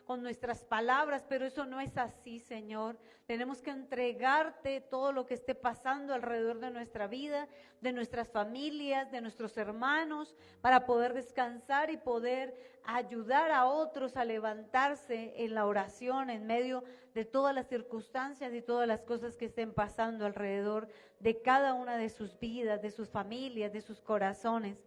con nuestras palabras, pero eso no es así, Señor. Tenemos que entregarte todo lo que esté pasando alrededor de nuestra vida, de nuestras familias, de nuestros hermanos, para poder descansar y poder ayudar a otros a levantarse en la oración en medio de todas las circunstancias y todas las cosas que estén pasando alrededor de cada una de sus vidas, de sus familias, de sus corazones.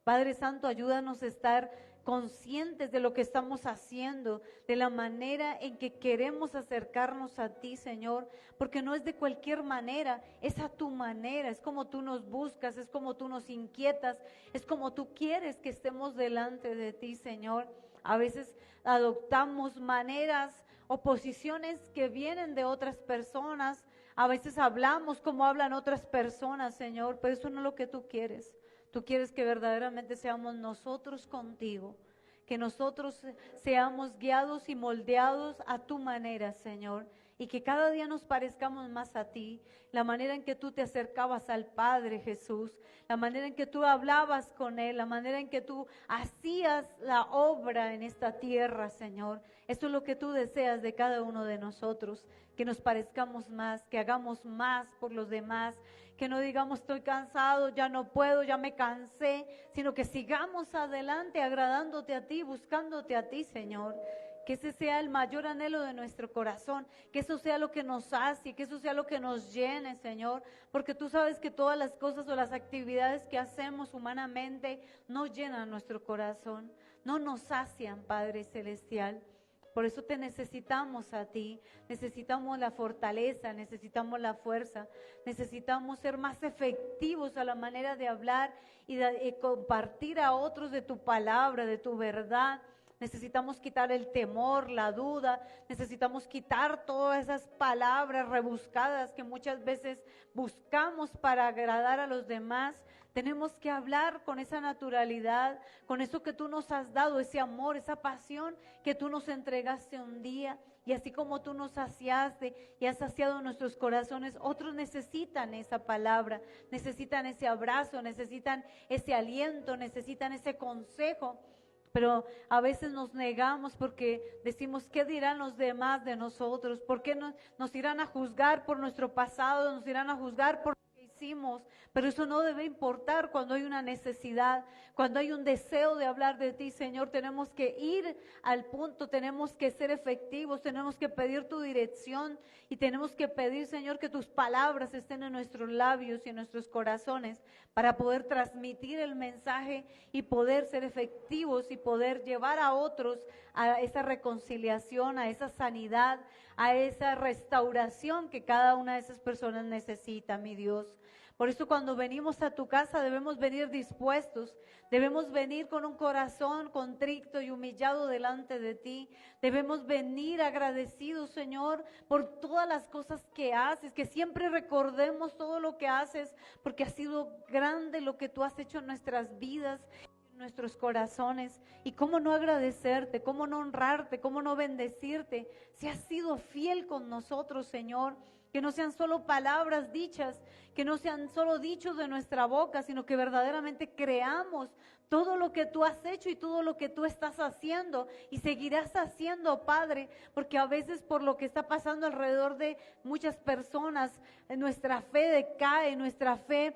Padre Santo, ayúdanos a estar conscientes de lo que estamos haciendo, de la manera en que queremos acercarnos a ti, Señor, porque no es de cualquier manera, es a tu manera, es como tú nos buscas, es como tú nos inquietas, es como tú quieres que estemos delante de ti, Señor. A veces adoptamos maneras o posiciones que vienen de otras personas, a veces hablamos como hablan otras personas, Señor, pero eso no es lo que tú quieres. Tú quieres que verdaderamente seamos nosotros contigo, que nosotros seamos guiados y moldeados a tu manera, Señor, y que cada día nos parezcamos más a ti, la manera en que tú te acercabas al Padre Jesús, la manera en que tú hablabas con Él, la manera en que tú hacías la obra en esta tierra, Señor. Eso es lo que tú deseas de cada uno de nosotros, que nos parezcamos más, que hagamos más por los demás, que no digamos estoy cansado, ya no puedo, ya me cansé, sino que sigamos adelante agradándote a ti, buscándote a ti, Señor. Que ese sea el mayor anhelo de nuestro corazón, que eso sea lo que nos sacie, que eso sea lo que nos llene, Señor, porque tú sabes que todas las cosas o las actividades que hacemos humanamente no llenan nuestro corazón, no nos sacian, Padre Celestial. Por eso te necesitamos a ti, necesitamos la fortaleza, necesitamos la fuerza, necesitamos ser más efectivos a la manera de hablar y de compartir a otros de tu palabra, de tu verdad. Necesitamos quitar el temor, la duda, necesitamos quitar todas esas palabras rebuscadas que muchas veces buscamos para agradar a los demás. Tenemos que hablar con esa naturalidad, con eso que tú nos has dado, ese amor, esa pasión que tú nos entregaste un día. Y así como tú nos saciaste y has saciado nuestros corazones, otros necesitan esa palabra, necesitan ese abrazo, necesitan ese aliento, necesitan ese consejo. Pero a veces nos negamos porque decimos, ¿qué dirán los demás de nosotros? ¿Por qué nos irán a juzgar por nuestro pasado? ¿Nos irán a juzgar por lo que hicimos? Pero eso no debe importar cuando hay una necesidad, cuando hay un deseo de hablar de ti, Señor. Tenemos que ir al punto, tenemos que ser efectivos, tenemos que pedir tu dirección y tenemos que pedir, Señor, que tus palabras estén en nuestros labios y en nuestros corazones para poder transmitir el mensaje y poder ser efectivos y poder llevar a otros a esa reconciliación, a esa sanidad, a esa restauración que cada una de esas personas necesita, mi Dios. Por eso cuando venimos a tu casa debemos venir dispuestos, debemos venir con un corazón contrito y humillado delante de ti, debemos venir agradecidos, Señor, por todas las cosas que haces, que siempre recordemos todo lo que haces, porque ha sido grande lo que tú has hecho en nuestras vidas, en nuestros corazones. Y cómo no agradecerte, cómo no honrarte, cómo no bendecirte, si has sido fiel con nosotros, Señor. Que no sean solo palabras dichas, que no sean solo dichos de nuestra boca, sino que verdaderamente creamos todo lo que tú has hecho y todo lo que tú estás haciendo y seguirás haciendo, Padre, porque a veces por lo que está pasando alrededor de muchas personas, nuestra fe decae, nuestra fe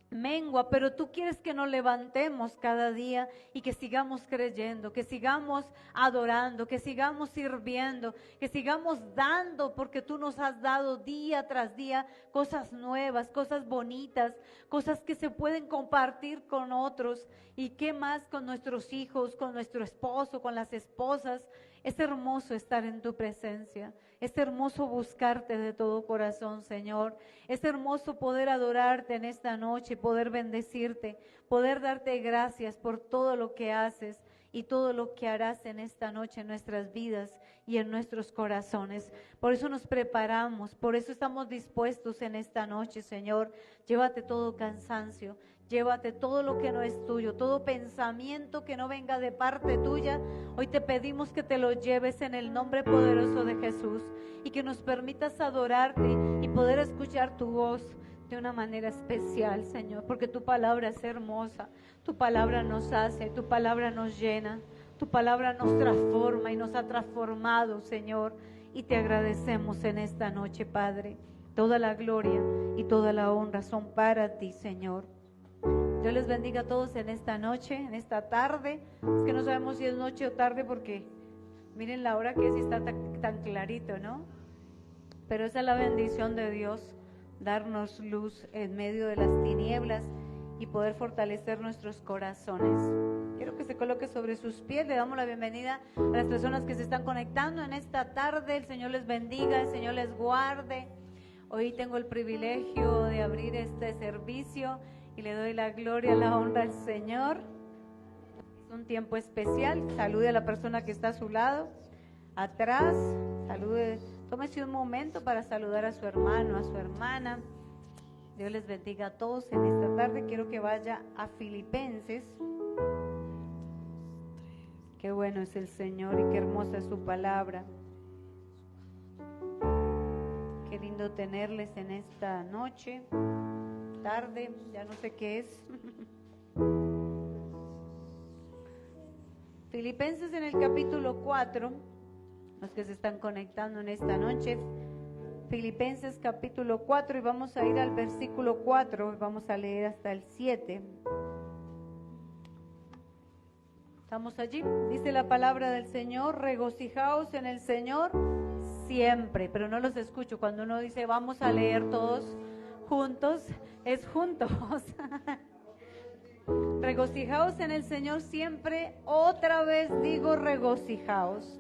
mengua, pero tú quieres que nos levantemos cada día y que sigamos creyendo, que sigamos adorando, que sigamos sirviendo, que sigamos dando, porque tú nos has dado día tras día cosas nuevas, cosas bonitas, cosas que se pueden compartir con otros. Y qué más con nuestros hijos, con nuestro esposo, con las esposas. Es hermoso estar en tu presencia, es hermoso buscarte de todo corazón, Señor. Es hermoso poder adorarte en esta noche, poder bendecirte, poder darte gracias por todo lo que haces y todo lo que harás en esta noche en nuestras vidas y en nuestros corazones. Por eso nos preparamos, por eso estamos dispuestos en esta noche, Señor. Llévate todo cansancio, llévate todo lo que no es tuyo, todo pensamiento que no venga de parte tuya. Hoy te pedimos que te lo lleves en el nombre poderoso de Jesús y que nos permitas adorarte y poder escuchar tu voz de una manera especial, Señor, porque tu palabra es hermosa, tu palabra nos hace, tu palabra nos llena, Tu palabra nos transforma y nos ha transformado, Señor, y te agradecemos en esta noche, Padre. Toda la gloria y toda la honra son para ti, Señor. Dios les bendiga a todos en esta noche, en esta tarde. Es que no sabemos si es noche o tarde porque miren la hora que es y está tan clarito, ¿no? Pero esa es la bendición de Dios, darnos luz en medio de las tinieblas y poder fortalecer nuestros corazones. Quiero que se coloque sobre sus pies. Le damos la bienvenida a las personas que se están conectando en esta tarde. El Señor les bendiga, el Señor les guarde. Hoy tengo el privilegio de abrir este servicio y le doy la gloria, la honra al Señor. Es un tiempo especial. Salude a la persona que está a su lado, atrás. Salude, tómese un momento para saludar a su hermano, a su hermana. Dios les bendiga a todos en esta tarde. Quiero que vaya a Filipenses. Qué bueno es el Señor y qué hermosa es su palabra. Qué lindo tenerles en esta noche, tarde, ya no sé qué es. Filipenses en el capítulo 4, los que se están conectando en esta noche. Filipenses capítulo 4 y vamos a ir al versículo 4 y vamos a leer hasta el 7. ¿Estamos allí? Dice la palabra del Señor: regocijaos en el Señor siempre, pero no los escucho. Cuando uno dice vamos a leer todos juntos, es juntos. Regocijaos en el Señor siempre, otra vez digo regocijaos.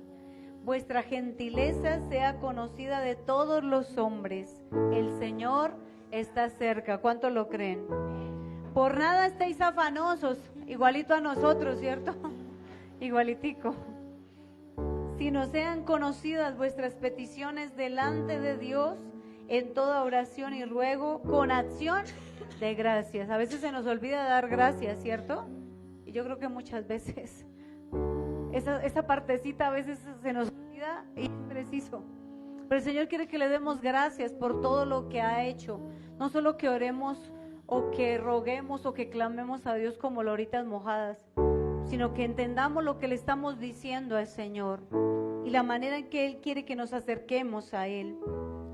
Vuestra gentileza sea conocida de todos los hombres. El Señor está cerca. ¿Cuánto lo creen? Por nada estéis afanosos, igualito a nosotros, ¿cierto? Igualitico. Sino sean conocidas vuestras peticiones delante de Dios en toda oración y ruego con acción de gracias. A veces se nos olvida dar gracias, ¿cierto? Y yo creo que muchas veces esa partecita a veces se nos olvida y es preciso. Pero el Señor quiere que le demos gracias por todo lo que ha hecho. No solo que oremos o que roguemos o que clamemos a Dios como loritas mojadas, sino que entendamos lo que le estamos diciendo al Señor y la manera en que Él quiere que nos acerquemos a Él.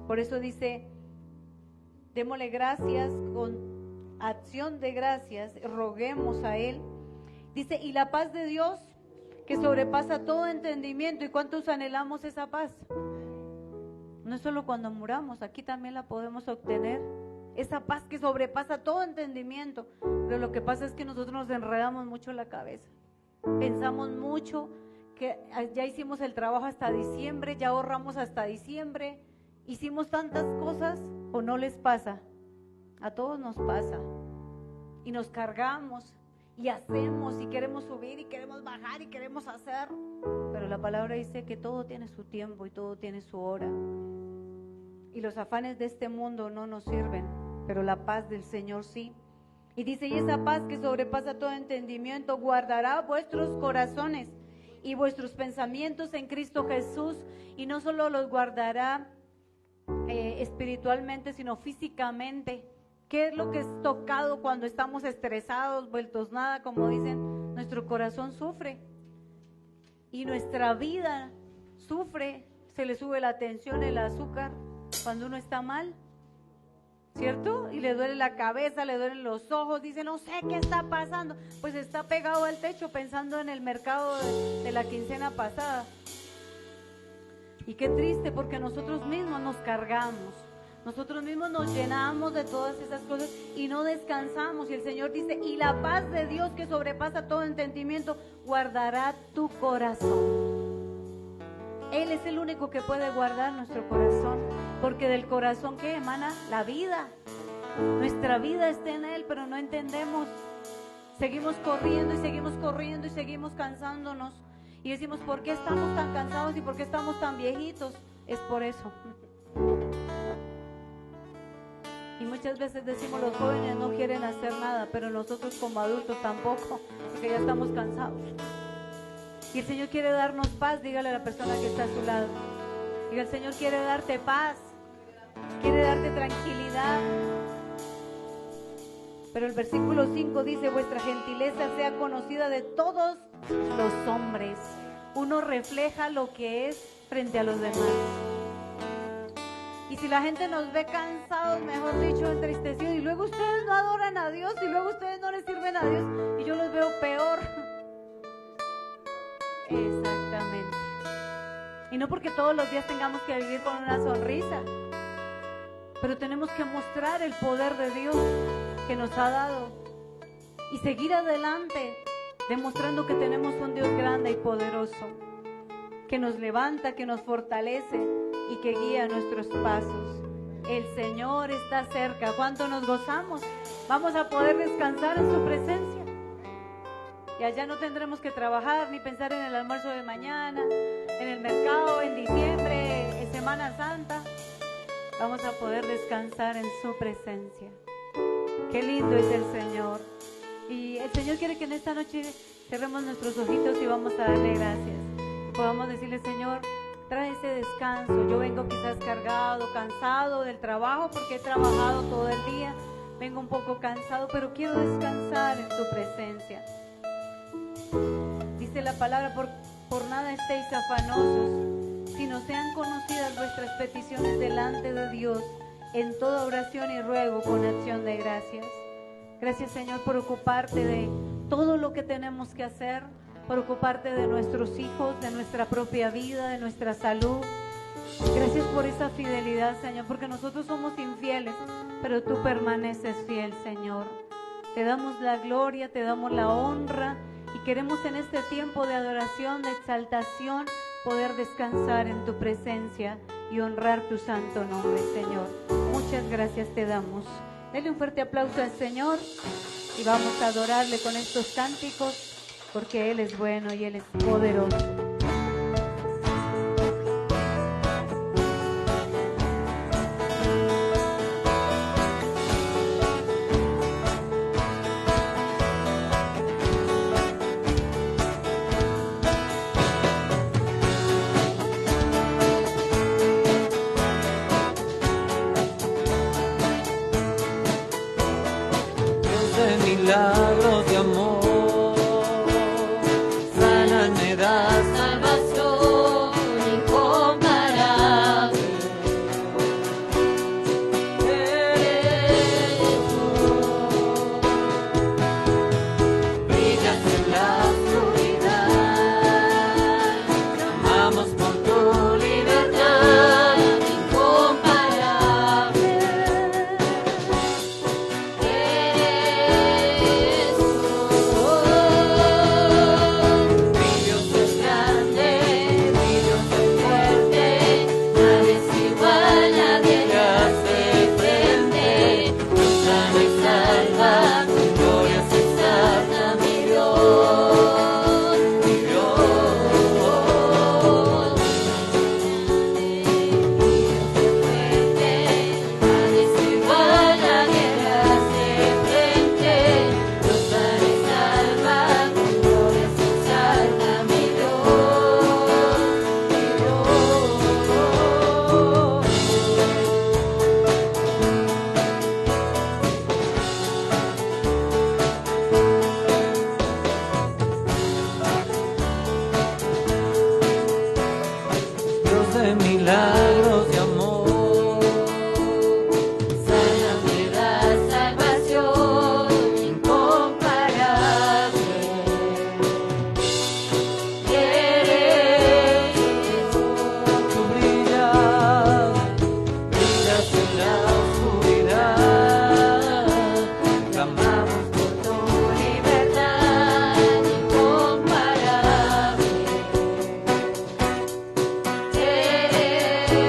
Por eso dice, démosle gracias con acción de gracias, roguemos a Él. Dice, y la paz de Dios que sobrepasa todo entendimiento. ¿Y cuántos anhelamos esa paz? No es solo cuando muramos, aquí también la podemos obtener. Esa paz que sobrepasa todo entendimiento. Pero lo que pasa es que nosotros nos enredamos mucho la cabeza. Pensamos mucho que ya hicimos el trabajo hasta diciembre, ya ahorramos hasta diciembre. Hicimos tantas cosas, ¿o no les pasa? A todos nos pasa. Y nos cargamos y hacemos y queremos subir y queremos bajar y queremos hacer. Pero la palabra dice que todo tiene su tiempo y todo tiene su hora. Y los afanes de este mundo no nos sirven, pero la paz del Señor sí. Y dice, y esa paz que sobrepasa todo entendimiento guardará vuestros corazones y vuestros pensamientos en Cristo Jesús. Y no solo los guardará espiritualmente, sino físicamente. ¿Qué es lo que es tocado cuando estamos estresados, vueltos nada, como dicen? Nuestro corazón sufre y nuestra vida sufre. Se le sube la tensión, el azúcar cuando uno está mal, ¿cierto? Y le duele la cabeza, le duelen los ojos, dice no sé qué está pasando. Pues está pegado al techo pensando en el mercado de la quincena pasada. Y qué triste, porque nosotros mismos nos cargamos. Nosotros mismos nos llenamos de todas esas cosas y no descansamos. Y el Señor dice, y la paz de Dios que sobrepasa todo entendimiento guardará tu corazón. Él es el único que puede guardar nuestro corazón, porque del corazón que emana la vida. Nuestra vida está en Él, pero no entendemos. Seguimos corriendo y seguimos corriendo y seguimos cansándonos. Y decimos, ¿por qué estamos tan cansados y por qué estamos tan viejitos? Es por eso. Y muchas veces decimos, los jóvenes no quieren hacer nada, pero nosotros como adultos tampoco, porque ya estamos cansados. Y el Señor quiere darnos paz. Dígale a la persona que está a su lado. Diga, el Señor quiere darte paz, quiere darte tranquilidad. Pero el versículo 5 dice, vuestra gentileza sea conocida de todos los hombres. Uno refleja lo que es frente a los demás. Y si la gente nos ve cansados, mejor dicho, entristecidos, y luego ustedes no adoran a Dios, y luego ustedes no le sirven a Dios, y yo los veo peor. Exactamente. Y no porque todos los días tengamos que vivir con una sonrisa, pero tenemos que mostrar el poder de Dios que nos ha dado y seguir adelante, demostrando que tenemos un Dios grande y poderoso, que nos levanta, que nos fortalece y que guía nuestros pasos. El Señor está cerca. ¿Cuánto nos gozamos? Vamos a poder descansar en su presencia. Y allá no tendremos que trabajar ni pensar en el almuerzo de mañana, en el mercado, en diciembre, en Semana Santa. Vamos a poder descansar en su presencia. Qué lindo es el Señor. Y el Señor quiere que en esta noche cerremos nuestros ojitos y vamos a darle gracias. Podamos decirle: Señor, trae ese descanso. Yo vengo quizás cargado, cansado del trabajo porque he trabajado todo el día. Vengo un poco cansado, pero quiero descansar en tu presencia. Dice la palabra: por nada estéis afanosos, sino sean conocidas vuestras peticiones delante de Dios en toda oración y ruego con acción de gracias. Gracias, Señor, por ocuparte de todo lo que tenemos que hacer, por ocuparte de nuestros hijos, de nuestra propia vida, de nuestra salud. Gracias por esa fidelidad, Señor, porque nosotros somos infieles, pero tú permaneces fiel, Señor. Te damos la gloria, te damos la honra y queremos en este tiempo de adoración, de exaltación, poder descansar en tu presencia y honrar tu santo nombre, Señor. Muchas gracias te damos. Dele un fuerte aplauso al Señor y vamos a adorarle con estos cánticos, porque Él es bueno y Él es poderoso. Milagros de amor, sanas me das salvación incomparable. Eres tú, brillas en la oscuridad, clamamos por tu libertad incomparable. Milagros de amor, sana me da salvación incomparable. Eres tú, brillas en la oscuridad, clamamos por tu libertad incomparable. Eres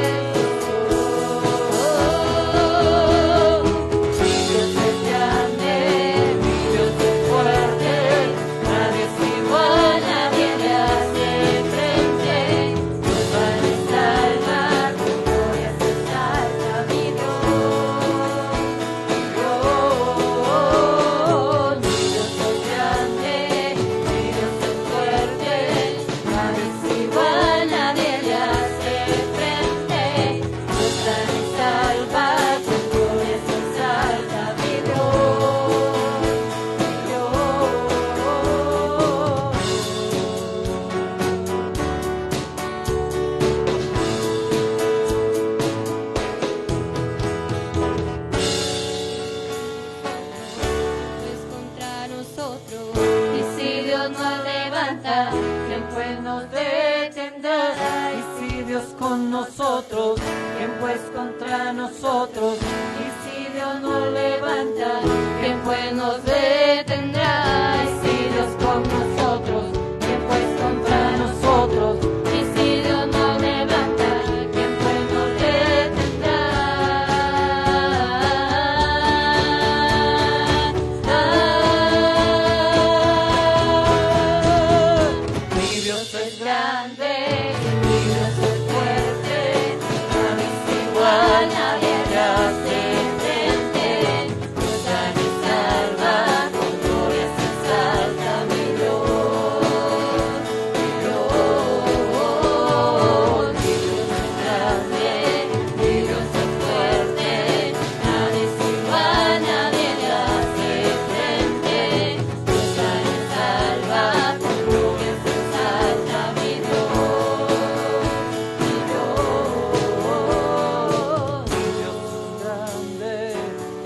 detendrá? Y si Dios con nosotros, ¿quién pues contra nosotros? Y si Dios nos levanta, ¿quién pues nos detendrá? Y si Dios con nosotros, ¿quién pues contra nosotros? Y si Dios nos levanta, ¿quién pues nos detendrá? Mi Dios es grande, mi Dios es fuerte, a mí es igual, nadie le hace frente. Dios sana y salva, con gloria se exalta mi Dios, mi Dios. Mi Dios es grande, mi Dios es fuerte, nadie es igual, nadie le hace frente. Dios sana y salva, con gloria se exalta mi Dios, mi Dios. Mi Dios es grande, mi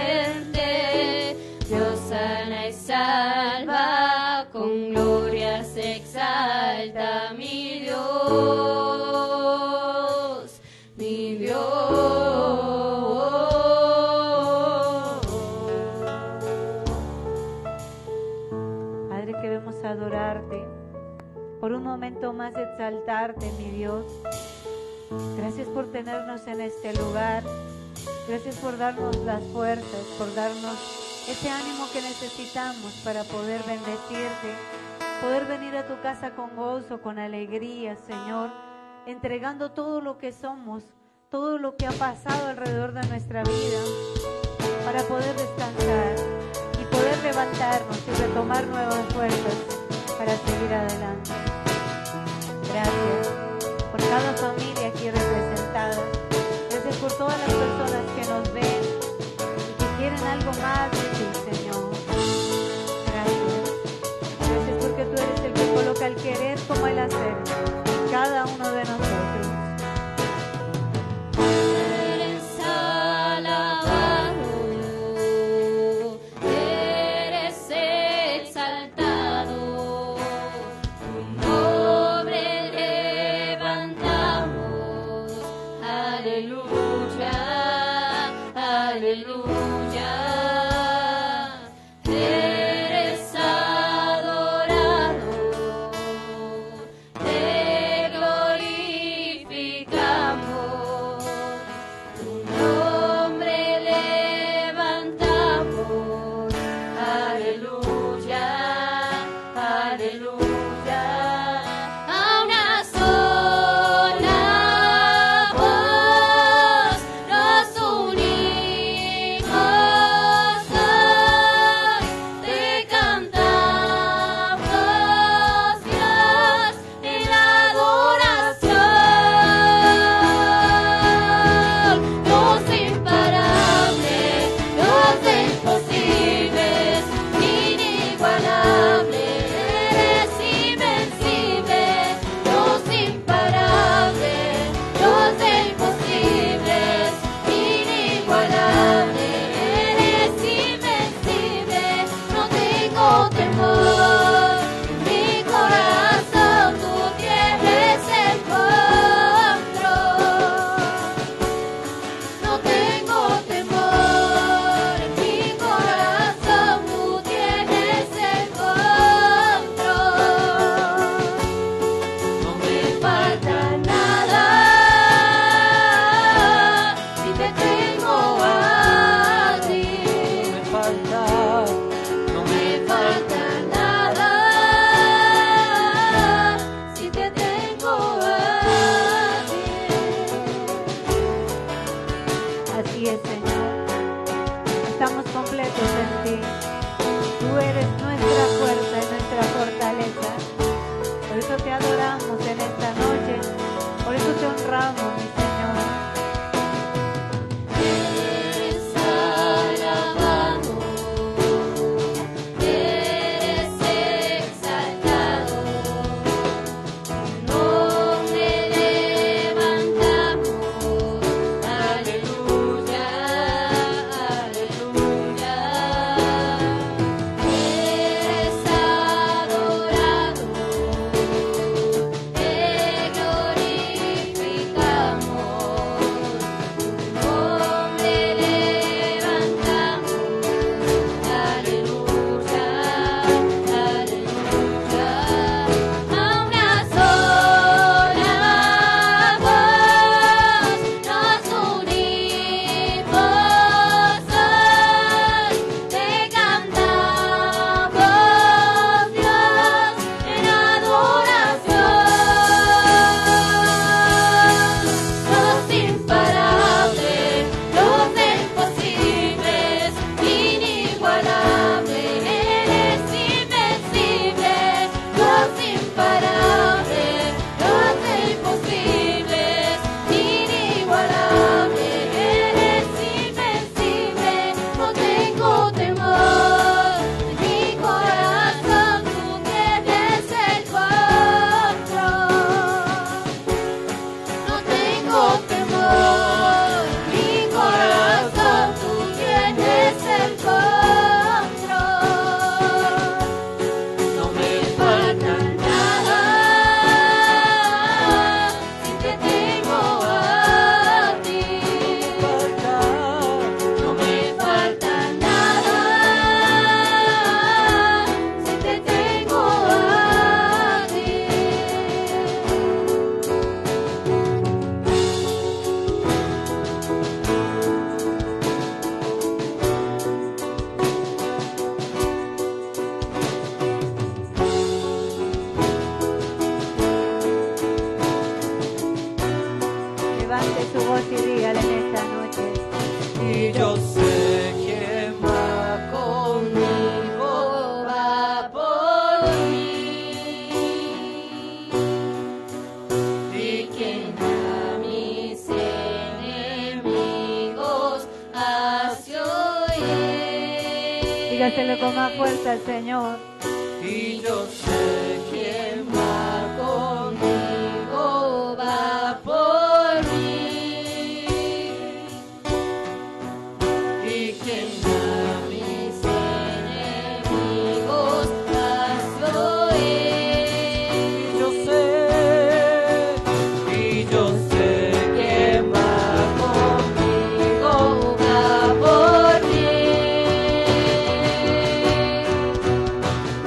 Dios es Dios sana y salva, con gloria se exalta mi Dios, mi Dios. Padre, queremos adorarte, por un momento más exaltarte, mi Dios. Gracias por tenernos en este lugar. Gracias por darnos las fuerzas, por darnos ese ánimo que necesitamos para poder bendecirte, poder venir a tu casa con gozo, con alegría, Señor, entregando todo lo que somos, todo lo que ha pasado alrededor de nuestra vida, para poder descansar y poder levantarnos y retomar nuevas fuerzas para seguir adelante. Gracias por cada familia aquí representada. Gracias por todas las personas que nos ven y que quieren algo más de ti, Señor. Gracias. Gracias porque tú eres el que coloca el querer como el hacer en cada uno de nosotros. Eres alabado, eres exaltado, tu nombre levantamos, aleluya, aleluya. con más fuerza al Señor. Y yo sé quién va conmigo, va por mí. Y quien a mis enemigos pasó él. Y yo sé quién va conmigo, va por mí.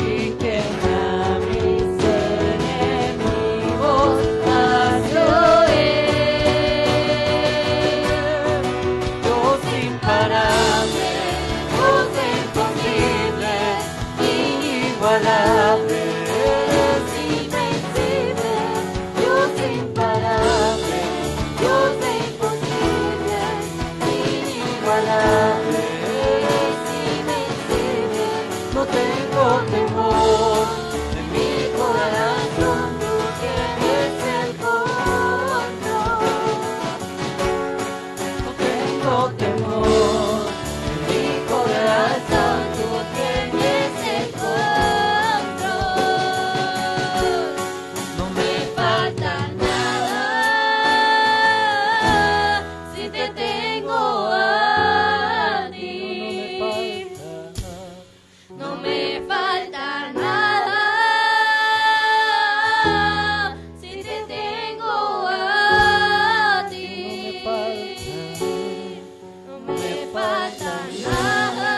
Y quien a mis enemigos pasó él. Yo sin pararme, Dios imposible, inigualable, eres invencible. Yo sin pararme, Dios imposible, inigualable, eres invencible. No tengo temor, en mi corazón tú tienes el control. No tengo temor, en mi corazón tú tienes el control. No me falta nada si te tengo a ti. No me falta nada si te tengo a ti. No me falta nada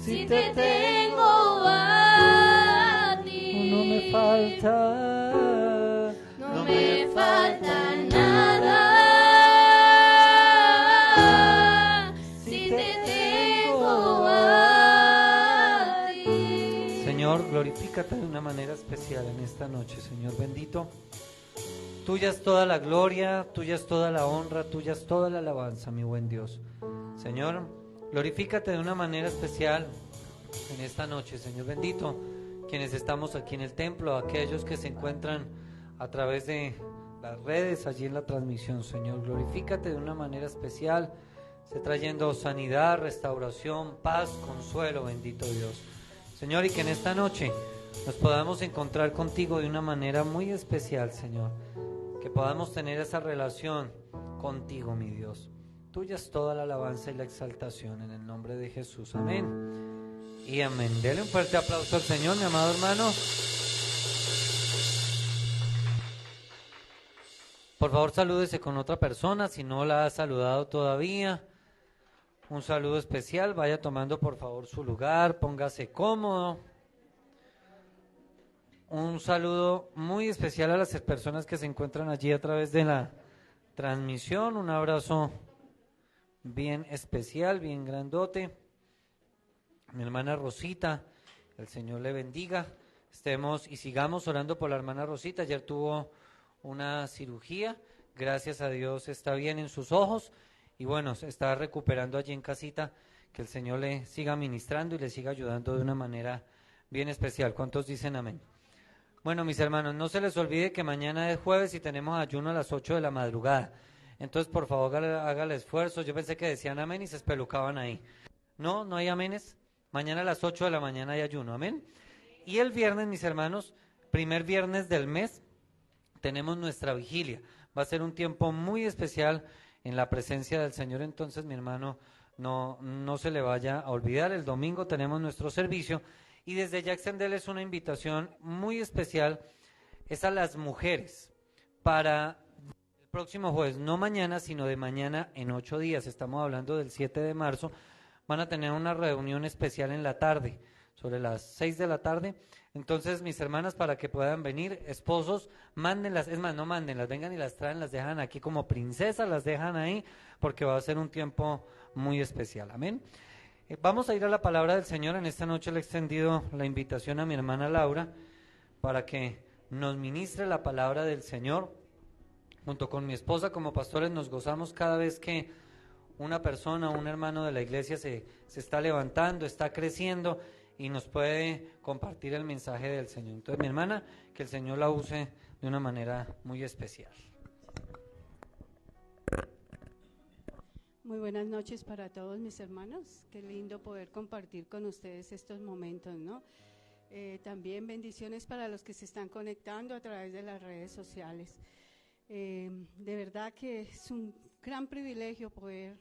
si te tengo a ti. No me falta. No me falta nada si te tengo a ti. Señor, glorifícate de una manera especial en esta noche, Señor bendito. Tuya es toda la gloria, tuya es toda la honra, tuya es toda la alabanza, mi buen Dios. Señor, glorifícate de una manera especial en esta noche, Señor bendito. Quienes estamos aquí en el templo, aquellos que se encuentran a través de las redes, allí en la transmisión, Señor, glorifícate de una manera especial. Esté trayendo sanidad, restauración, paz, consuelo, bendito Dios. Señor, y que en esta noche nos podamos encontrar contigo de una manera muy especial, Señor. Que podamos tener esa relación contigo, mi Dios. Tuya es toda la alabanza y la exaltación en el nombre de Jesús. Amén y amén. Dele un fuerte aplauso al Señor, mi amado hermano. Por favor, salúdese con otra persona si no la ha saludado todavía. Un saludo especial. Vaya tomando por favor su lugar, póngase cómodo. Un saludo muy especial a las personas que se encuentran allí a través de la transmisión. Un abrazo bien especial, bien grandote. Mi hermana Rosita, el Señor le bendiga. Estemos y sigamos orando por la hermana Rosita. Ayer tuvo una cirugía. Gracias a Dios está bien en sus ojos. Y bueno, se está recuperando allí en casita. Que el Señor le siga ministrando y le siga ayudando de una manera bien especial. ¿Cuántos dicen amén? Bueno, mis hermanos, no se les olvide que mañana es jueves y tenemos ayuno a las 8 de la madrugada. Entonces, por favor, haga el esfuerzo. Yo pensé que decían amén y se espelucaban ahí. No, no hay amenes. Mañana a las 8 de la mañana hay ayuno, amén. Y el viernes, mis hermanos, primer viernes del mes, tenemos nuestra vigilia. Va a ser un tiempo muy especial en la presencia del Señor. Entonces, mi hermano, no se le vaya a olvidar. El domingo tenemos nuestro servicio. Y desde ya extenderles una invitación muy especial, es a las mujeres, para el próximo jueves, no mañana, sino de mañana en 8 días, estamos hablando del 7 de marzo, van a tener una reunión especial en la tarde, sobre las 6 de la tarde. Entonces, mis hermanas, para que puedan venir, esposos, mándenlas, es más, no mándenlas, vengan y las traen, las dejan aquí como princesas, las dejan ahí, porque va a ser un tiempo muy especial, amén. Vamos a ir a la palabra del Señor. En esta noche le he extendido la invitación a mi hermana Laura para que nos ministre la palabra del Señor. Junto con mi esposa, como pastores, nos gozamos cada vez que una persona, un hermano de la iglesia se está levantando, está creciendo y nos puede compartir el mensaje del Señor. Entonces, mi hermana, que el Señor la use de una manera muy especial. Muy buenas noches para todos mis hermanos. Qué lindo poder compartir con ustedes estos momentos, ¿no? También bendiciones para los que se están conectando a través de las redes sociales. De verdad que es un gran privilegio poder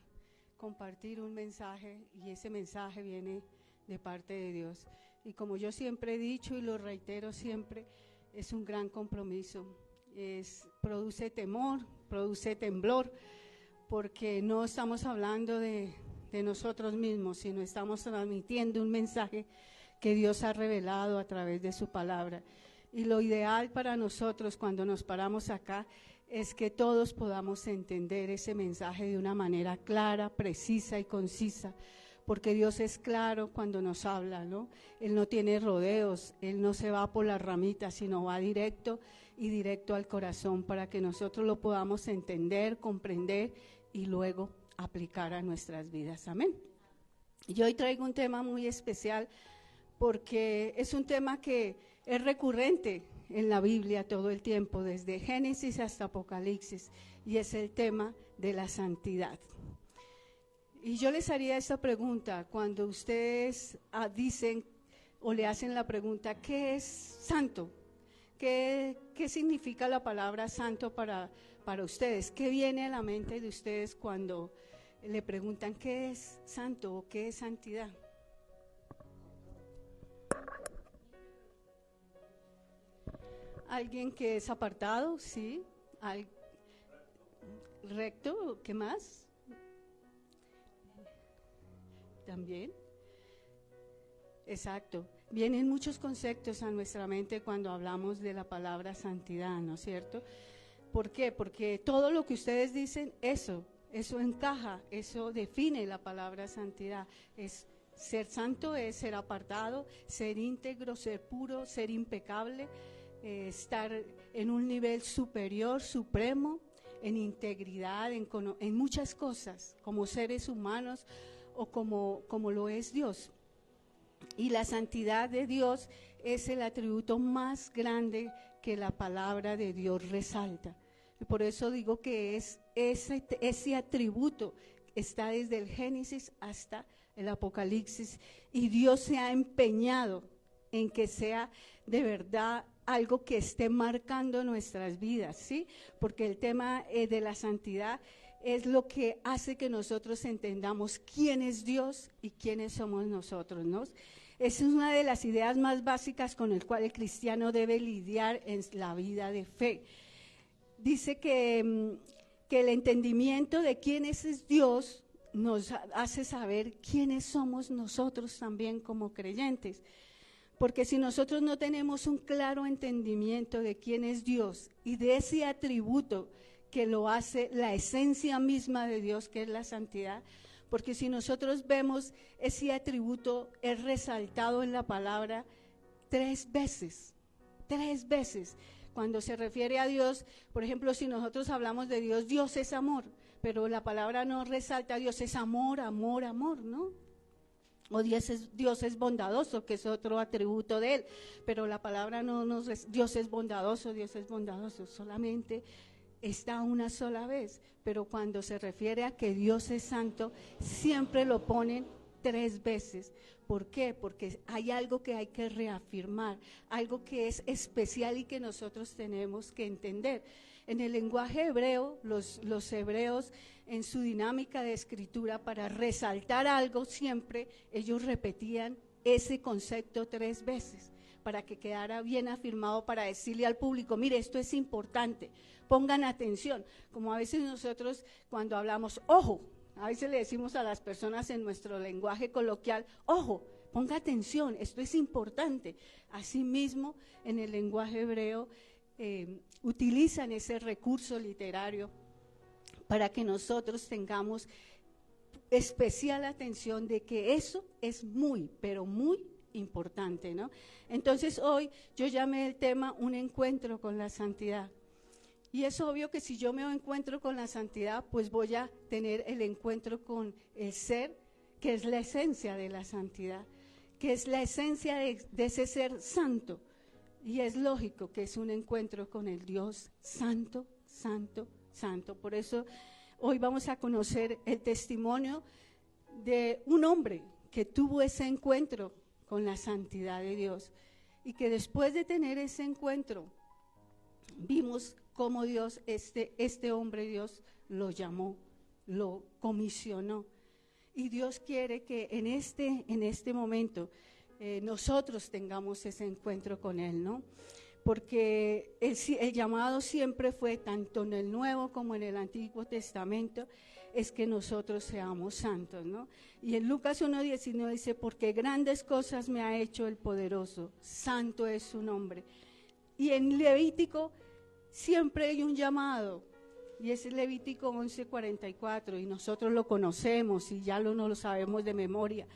compartir un mensaje y ese mensaje viene de parte de Dios. Y como yo siempre he dicho y lo reitero siempre, es un gran compromiso. Produce temor, produce temblor, porque no estamos hablando de nosotros mismos, sino estamos transmitiendo un mensaje que Dios ha revelado a través de su palabra. Y lo ideal para nosotros cuando nos paramos acá es que todos podamos entender ese mensaje de una manera clara, precisa y concisa, porque Dios es claro cuando nos habla, ¿no? Él no tiene rodeos, Él no se va por las ramitas, sino va directo y directo al corazón para que nosotros lo podamos entender, comprender y luego aplicar a nuestras vidas. Amén. Y hoy traigo un tema muy especial porque es un tema que es recurrente en la Biblia todo el tiempo, desde Génesis hasta Apocalipsis, y es el tema de la santidad. Y yo les haría esta pregunta, cuando ustedes dicen o le hacen la pregunta, ¿qué es santo? ¿Qué significa la palabra santo para ustedes? ¿Qué viene a la mente de ustedes cuando le preguntan qué es santo o qué es santidad? Alguien que es apartado, sí. Recto, ¿qué más? También. Exacto. Vienen muchos conceptos a nuestra mente cuando hablamos de la palabra santidad, ¿no es cierto? ¿Por qué? Porque todo lo que ustedes dicen, eso encaja, eso define la palabra santidad. Ser santo es ser apartado, ser íntegro, ser puro, ser impecable, estar en un nivel superior, supremo, en integridad, en muchas cosas, como seres humanos o como lo es Dios. Y la santidad de Dios es el atributo más grande que la palabra de Dios resalta. Y por eso digo que ese atributo está desde el Génesis hasta el Apocalipsis, y Dios se ha empeñado en que sea de verdad algo que esté marcando nuestras vidas, ¿sí? Porque el tema de la santidad es lo que hace que nosotros entendamos quién es Dios y quiénes somos nosotros, ¿no? Esa es una de las ideas más básicas con el cual el cristiano debe lidiar en la vida de fe. Dice que el entendimiento de quién es Dios nos hace saber quiénes somos nosotros también como creyentes. Porque si nosotros no tenemos un claro entendimiento de quién es Dios y de ese atributo que lo hace la esencia misma de Dios, que es la santidad, porque si nosotros vemos ese atributo es resaltado en la palabra 3 veces, cuando se refiere a Dios. Por ejemplo, si nosotros hablamos de Dios, Dios es amor, pero la palabra no resalta a Dios, es amor, amor, amor, ¿no? O Dios es bondadoso, que es otro atributo de Él, pero la palabra Dios es bondadoso, solamente está una sola vez, pero cuando se refiere a que Dios es santo, siempre lo ponen 3 veces. ¿Por qué? Porque hay algo que hay que reafirmar, algo que es especial y que nosotros tenemos que entender. En el lenguaje hebreo, los hebreos en su dinámica de escritura, para resaltar algo siempre, ellos repetían ese concepto 3 veces, para que quedara bien afirmado, para decirle al público, mire, esto es importante, pongan atención. Como a veces nosotros cuando hablamos, ojo, a veces le decimos a las personas en nuestro lenguaje coloquial, ojo, ponga atención, esto es importante. Asimismo, en el lenguaje hebreo utilizan ese recurso literario para que nosotros tengamos especial atención de que eso es muy, pero muy importante, ¿no? Entonces hoy yo llamé el tema un encuentro con la santidad. Y es obvio que si yo me encuentro con la santidad, pues voy a tener el encuentro con el ser, que es la esencia de la santidad, que es la esencia de ese ser santo. Y es lógico que es un encuentro con el Dios santo, santo, santo. Por eso Hoy vamos a conocer el testimonio de un hombre que tuvo ese encuentro con la santidad de Dios y que después de tener ese encuentro vimos cómo Dios, este hombre Dios lo llamó, lo comisionó. Y Dios quiere que en este momento nosotros tengamos ese encuentro con Él, ¿no? Porque el llamado siempre fue, tanto en el Nuevo como en el Antiguo Testamento, es que nosotros seamos santos, ¿no? Y en Lucas 1:19 dice, porque grandes cosas me ha hecho el poderoso, santo es su nombre. Y en Levítico siempre hay un llamado, y es Levítico 11:44, y nosotros lo conocemos y ya no lo sabemos de memoria.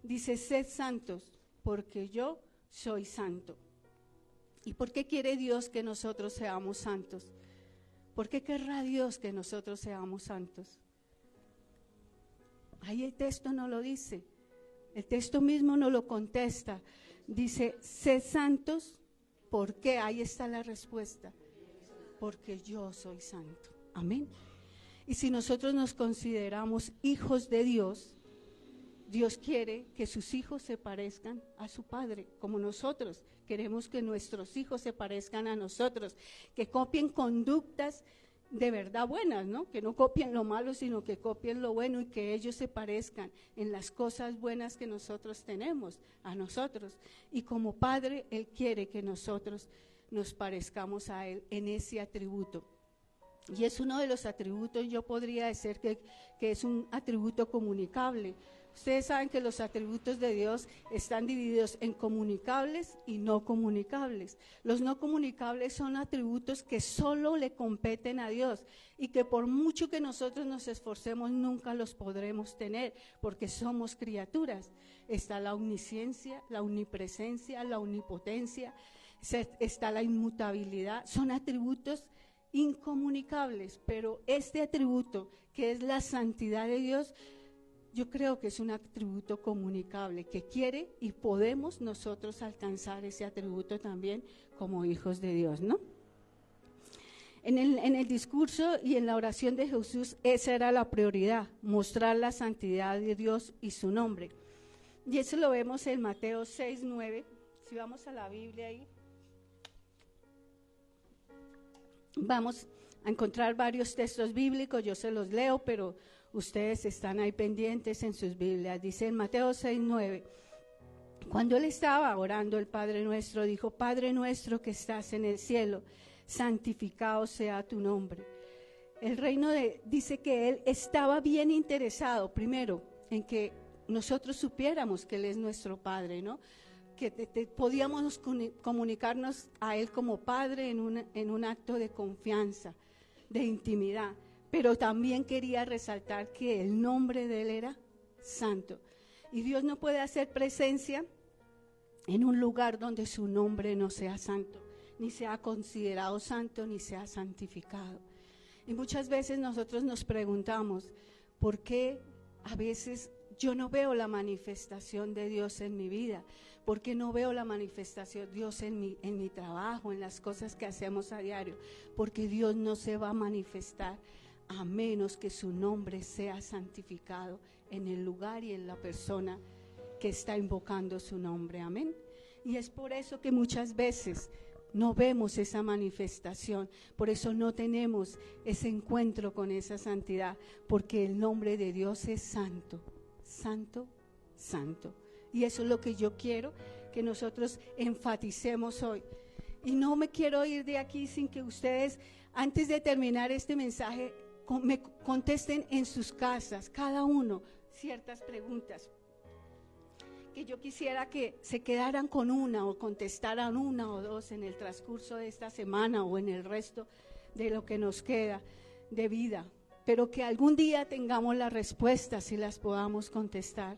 Dice, sed santos, porque yo soy santo. ¿Y por qué quiere Dios que nosotros seamos santos? ¿Por qué querrá Dios que nosotros seamos santos? Ahí el texto no lo dice, el texto mismo no lo contesta. Dice, sed santos, ¿por qué? Ahí está la respuesta. Porque yo soy santo. Amén. Y si nosotros nos consideramos hijos de Dios, Dios quiere que sus hijos se parezcan a su Padre, como nosotros queremos que nuestros hijos se parezcan a nosotros, que copien conductas de verdad buenas, ¿no? Que no copien lo malo, sino que copien lo bueno y que ellos se parezcan en las cosas buenas que nosotros tenemos a nosotros. Y como Padre, Él quiere que nosotros nos parezcamos a Él en ese atributo. Y es uno de los atributos, yo podría decir que es un atributo comunicable. Ustedes saben que los atributos de Dios están divididos en comunicables y no comunicables. Los no comunicables son atributos que solo le competen a Dios y que por mucho que nosotros nos esforcemos nunca los podremos tener porque somos criaturas. Está la omnisciencia, la omnipresencia, la omnipotencia, está la inmutabilidad. Son atributos incomunicables, pero este atributo que es la santidad de Dios, yo creo que es un atributo comunicable que quiere y podemos nosotros alcanzar ese atributo también como hijos de Dios, ¿no? En el discurso y en la oración de Jesús, esa era la prioridad, mostrar la santidad de Dios y su nombre. Y eso lo vemos en Mateo 6:9. Si vamos a la Biblia ahí, vamos a encontrar varios textos bíblicos, yo se los leo, pero ustedes están ahí pendientes en sus Biblias. Dice en Mateo 6:9, cuando él estaba orando el Padre Nuestro, dijo, Padre nuestro que estás en el cielo, santificado sea tu nombre. El reino dice que él estaba bien interesado, primero, en que nosotros supiéramos que él es nuestro Padre, ¿no? Que podíamos comunicarnos a él como Padre en un acto de confianza, de intimidad. Pero también quería resaltar que el nombre de él era santo. Y Dios no puede hacer presencia en un lugar donde su nombre no sea santo, ni sea considerado santo, ni sea santificado. Y muchas veces nosotros nos preguntamos, ¿por qué a veces yo no veo la manifestación de Dios en mi vida? ¿Por qué no veo la manifestación de Dios en mi trabajo, en las cosas que hacemos a diario? Porque Dios no se va a manifestar a menos que su nombre sea santificado en el lugar y en la persona que está invocando su nombre. Amén. Y es por eso que muchas veces no vemos esa manifestación, por eso no tenemos ese encuentro con esa santidad, porque el nombre de Dios es santo, santo, santo. Y eso es lo que yo quiero que nosotros enfaticemos hoy. Y no me quiero ir de aquí sin que ustedes, antes de terminar este mensaje, me contesten en sus casas, cada uno, ciertas preguntas. Que yo quisiera que se quedaran con una o contestaran una o dos en el transcurso de esta semana o en el resto de lo que nos queda de vida. Pero que algún día tengamos las respuestas y las podamos contestar.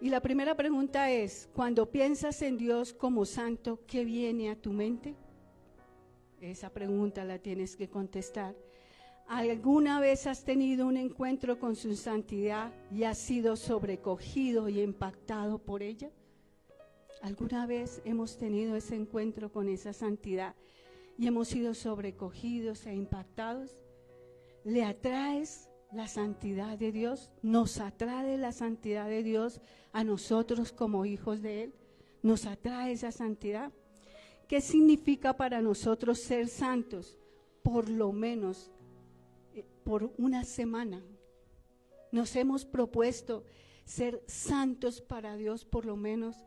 Y la primera pregunta es, cuando piensas en Dios como santo, ¿qué viene a tu mente? Esa pregunta la tienes que contestar. ¿Alguna vez has tenido un encuentro con su santidad y has sido sobrecogido y impactado por ella? ¿Alguna vez hemos tenido ese encuentro con esa santidad y hemos sido sobrecogidos e impactados? ¿Le atraes la santidad de Dios? ¿Nos atrae la santidad de Dios a nosotros como hijos de Él? ¿Nos atrae esa santidad? ¿Qué significa para nosotros ser santos? Por lo menos por una semana. Nos hemos propuesto ser santos para Dios por lo menos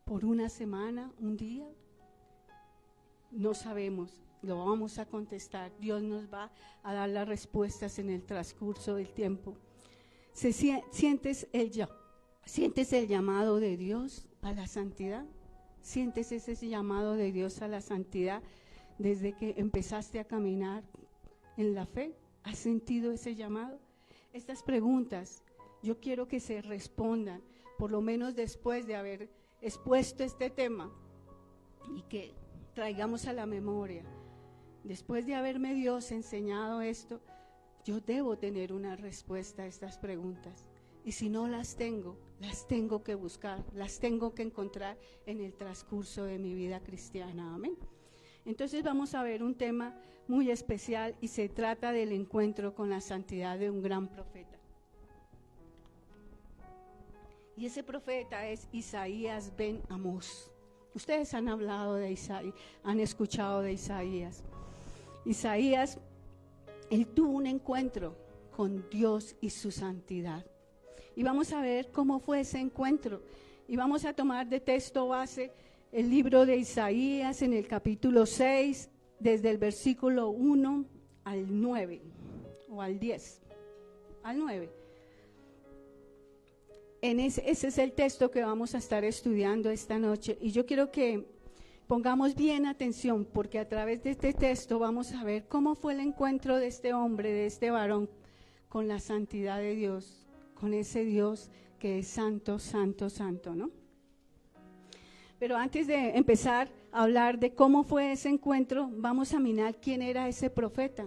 por una semana, un día. No sabemos, lo vamos a contestar. Dios nos va a dar las respuestas en el transcurso del tiempo. ¿Sientes el llamado de Dios a la santidad? ¿Sientes ese llamado de Dios a la santidad desde que empezaste a caminar en la fe? ¿Has sentido ese llamado? Estas preguntas yo quiero que se respondan, por lo menos después de haber expuesto este tema, y que traigamos a la memoria. Después de haberme Dios enseñado esto, yo debo tener una respuesta a estas preguntas. Y si no las tengo que buscar, las tengo que encontrar en el transcurso de mi vida cristiana. Amén. Entonces vamos a ver un tema muy especial y se trata del encuentro con la santidad de un gran profeta. Y ese profeta es Isaías ben Amós. Ustedes han hablado de Isaías, han escuchado de Isaías. Isaías, él tuvo un encuentro con Dios y su santidad. Y vamos a ver cómo fue ese encuentro. Y vamos a tomar de texto base el libro de Isaías en el capítulo 6, desde el versículo 1 al 9, o al 10, al 9. Ese es el texto que vamos a estar estudiando esta noche. Y yo quiero que pongamos bien atención, porque a través de este texto vamos a ver cómo fue el encuentro de este hombre, de este varón, con la santidad de Dios, con ese Dios que es santo, santo, santo, ¿no? Pero antes de empezar a hablar de cómo fue ese encuentro, vamos a mirar quién era ese profeta.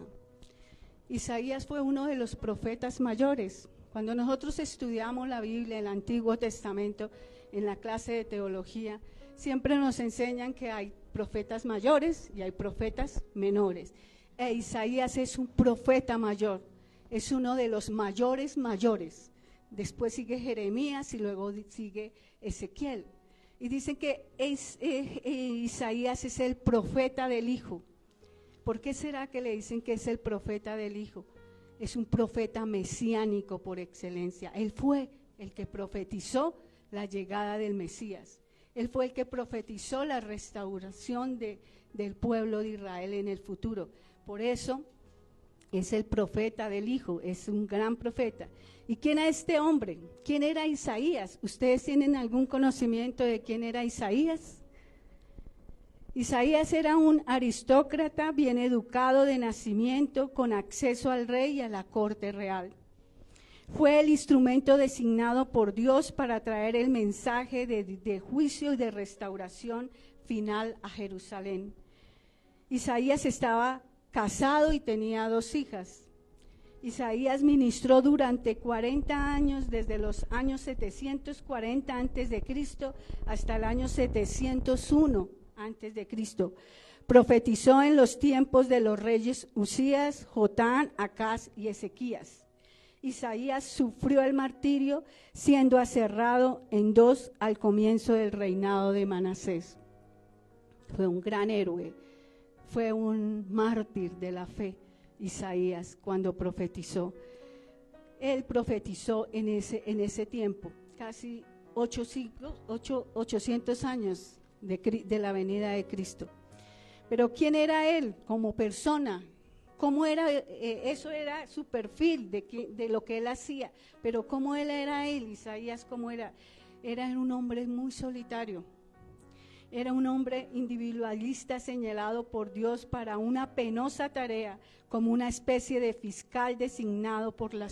Isaías fue uno de los profetas mayores. Cuando nosotros estudiamos la Biblia, el Antiguo Testamento, en la clase de teología, siempre nos enseñan que hay profetas mayores y hay profetas menores. E Isaías es un profeta mayor, es uno de los mayores. Después sigue Jeremías y luego sigue Ezequiel. Y dicen que Isaías es el profeta del Hijo. ¿Por qué será que le dicen que es el profeta del Hijo? Es un profeta mesiánico por excelencia. Él fue el que profetizó la llegada del Mesías. Él fue el que profetizó la restauración del pueblo de Israel en el futuro. Por eso es el profeta del Hijo, es un gran profeta. ¿Y quién era este hombre? ¿Quién era Isaías? ¿Ustedes tienen algún conocimiento de quién era Isaías? Isaías era un aristócrata bien educado de nacimiento, con acceso al rey y a la corte real. Fue el instrumento designado por Dios para traer el mensaje de juicio y de restauración final a Jerusalén. Isaías estaba casado y tenía 2 hijas. Isaías ministró durante 40 años, desde los años 740 antes de Cristo hasta el año 701 antes de Cristo. Profetizó en los tiempos de los reyes Usías, Jotán, Acaz y Ezequías. Isaías sufrió el martirio, siendo aserrado en 2 al comienzo del reinado de Manasés. Fue un gran héroe, fue un mártir de la fe, Isaías, cuando profetizó. Él profetizó en ese tiempo, casi 800 años de la venida de Cristo. Pero ¿quién era él como persona? ¿Cómo era? Eso era su perfil de lo que él hacía. Pero ¿cómo era él, Isaías? ¿Cómo era? Era un hombre muy solitario. Era un hombre individualista señalado por Dios para una penosa tarea, como una especie de fiscal designado por el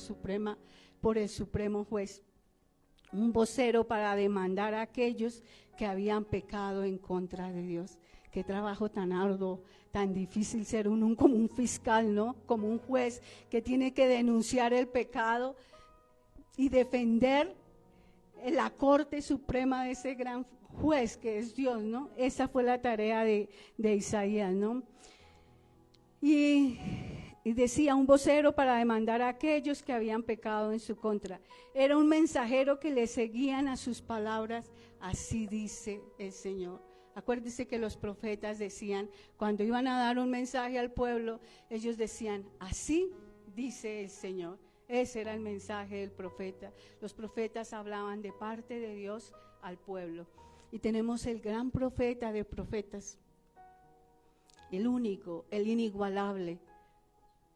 supremo juez. Un vocero para demandar a aquellos que habían pecado en contra de Dios. Qué trabajo tan arduo, tan difícil ser como un fiscal, ¿no? Como un juez que tiene que denunciar el pecado y defender la corte suprema de ese gran juez que es Dios, ¿no? Esa fue la tarea de Isaías, ¿no? Y y decía un vocero para demandar a aquellos que habían pecado en su contra. Era un mensajero que le seguían a sus palabras, así dice el Señor. Acuérdense que los profetas decían, cuando iban a dar un mensaje al pueblo, ellos decían, así dice el Señor. Ese era el mensaje del profeta. Los profetas hablaban de parte de Dios al pueblo. Y tenemos el gran profeta de profetas, el único, el inigualable,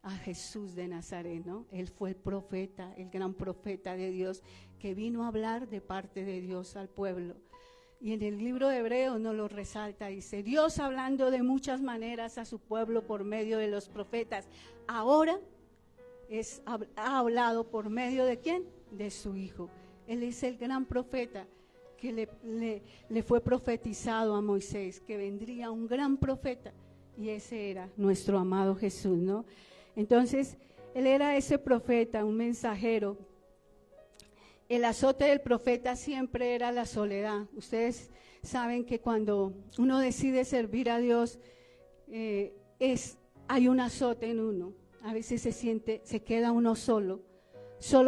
a Jesús de Nazaret, ¿no? Él fue el profeta, el gran profeta de Dios, que vino a hablar de parte de Dios al pueblo. Y en el libro de Hebreos nos lo resalta, dice, Dios hablando de muchas maneras a su pueblo por medio de los profetas, ahora ha hablado por medio de ¿quién? De su Hijo. Él es el gran profeta que le fue profetizado a Moisés, que vendría un gran profeta, y ese era nuestro amado Jesús, ¿no? Entonces, él era ese profeta, un mensajero. El azote del profeta siempre era la soledad. Ustedes saben que cuando uno decide servir a Dios, hay un azote en uno. A veces se queda uno solo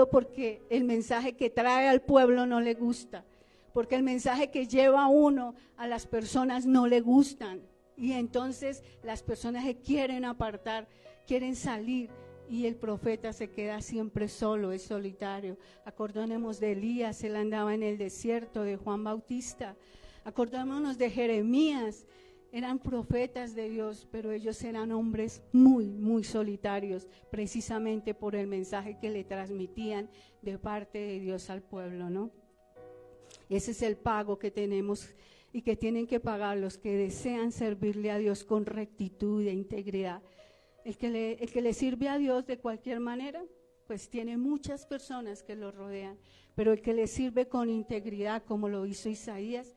porque el mensaje que trae al pueblo no le gusta, porque el mensaje que lleva a uno a las personas no le gustan. Y entonces las personas se quieren apartar, quieren salir, y el profeta se queda siempre solo, es solitario. Acordémonos de Elías, él andaba en el desierto, de Juan Bautista. Acordémonos de Jeremías, eran profetas de Dios, pero ellos eran hombres muy, muy solitarios, precisamente por el mensaje que le transmitían de parte de Dios al pueblo, ¿no? Ese es el pago que tenemos y que tienen que pagar los que desean servirle a Dios con rectitud e integridad. El que le sirve a Dios de cualquier manera, pues tiene muchas personas que lo rodean, pero el que le sirve con integridad, como lo hizo Isaías,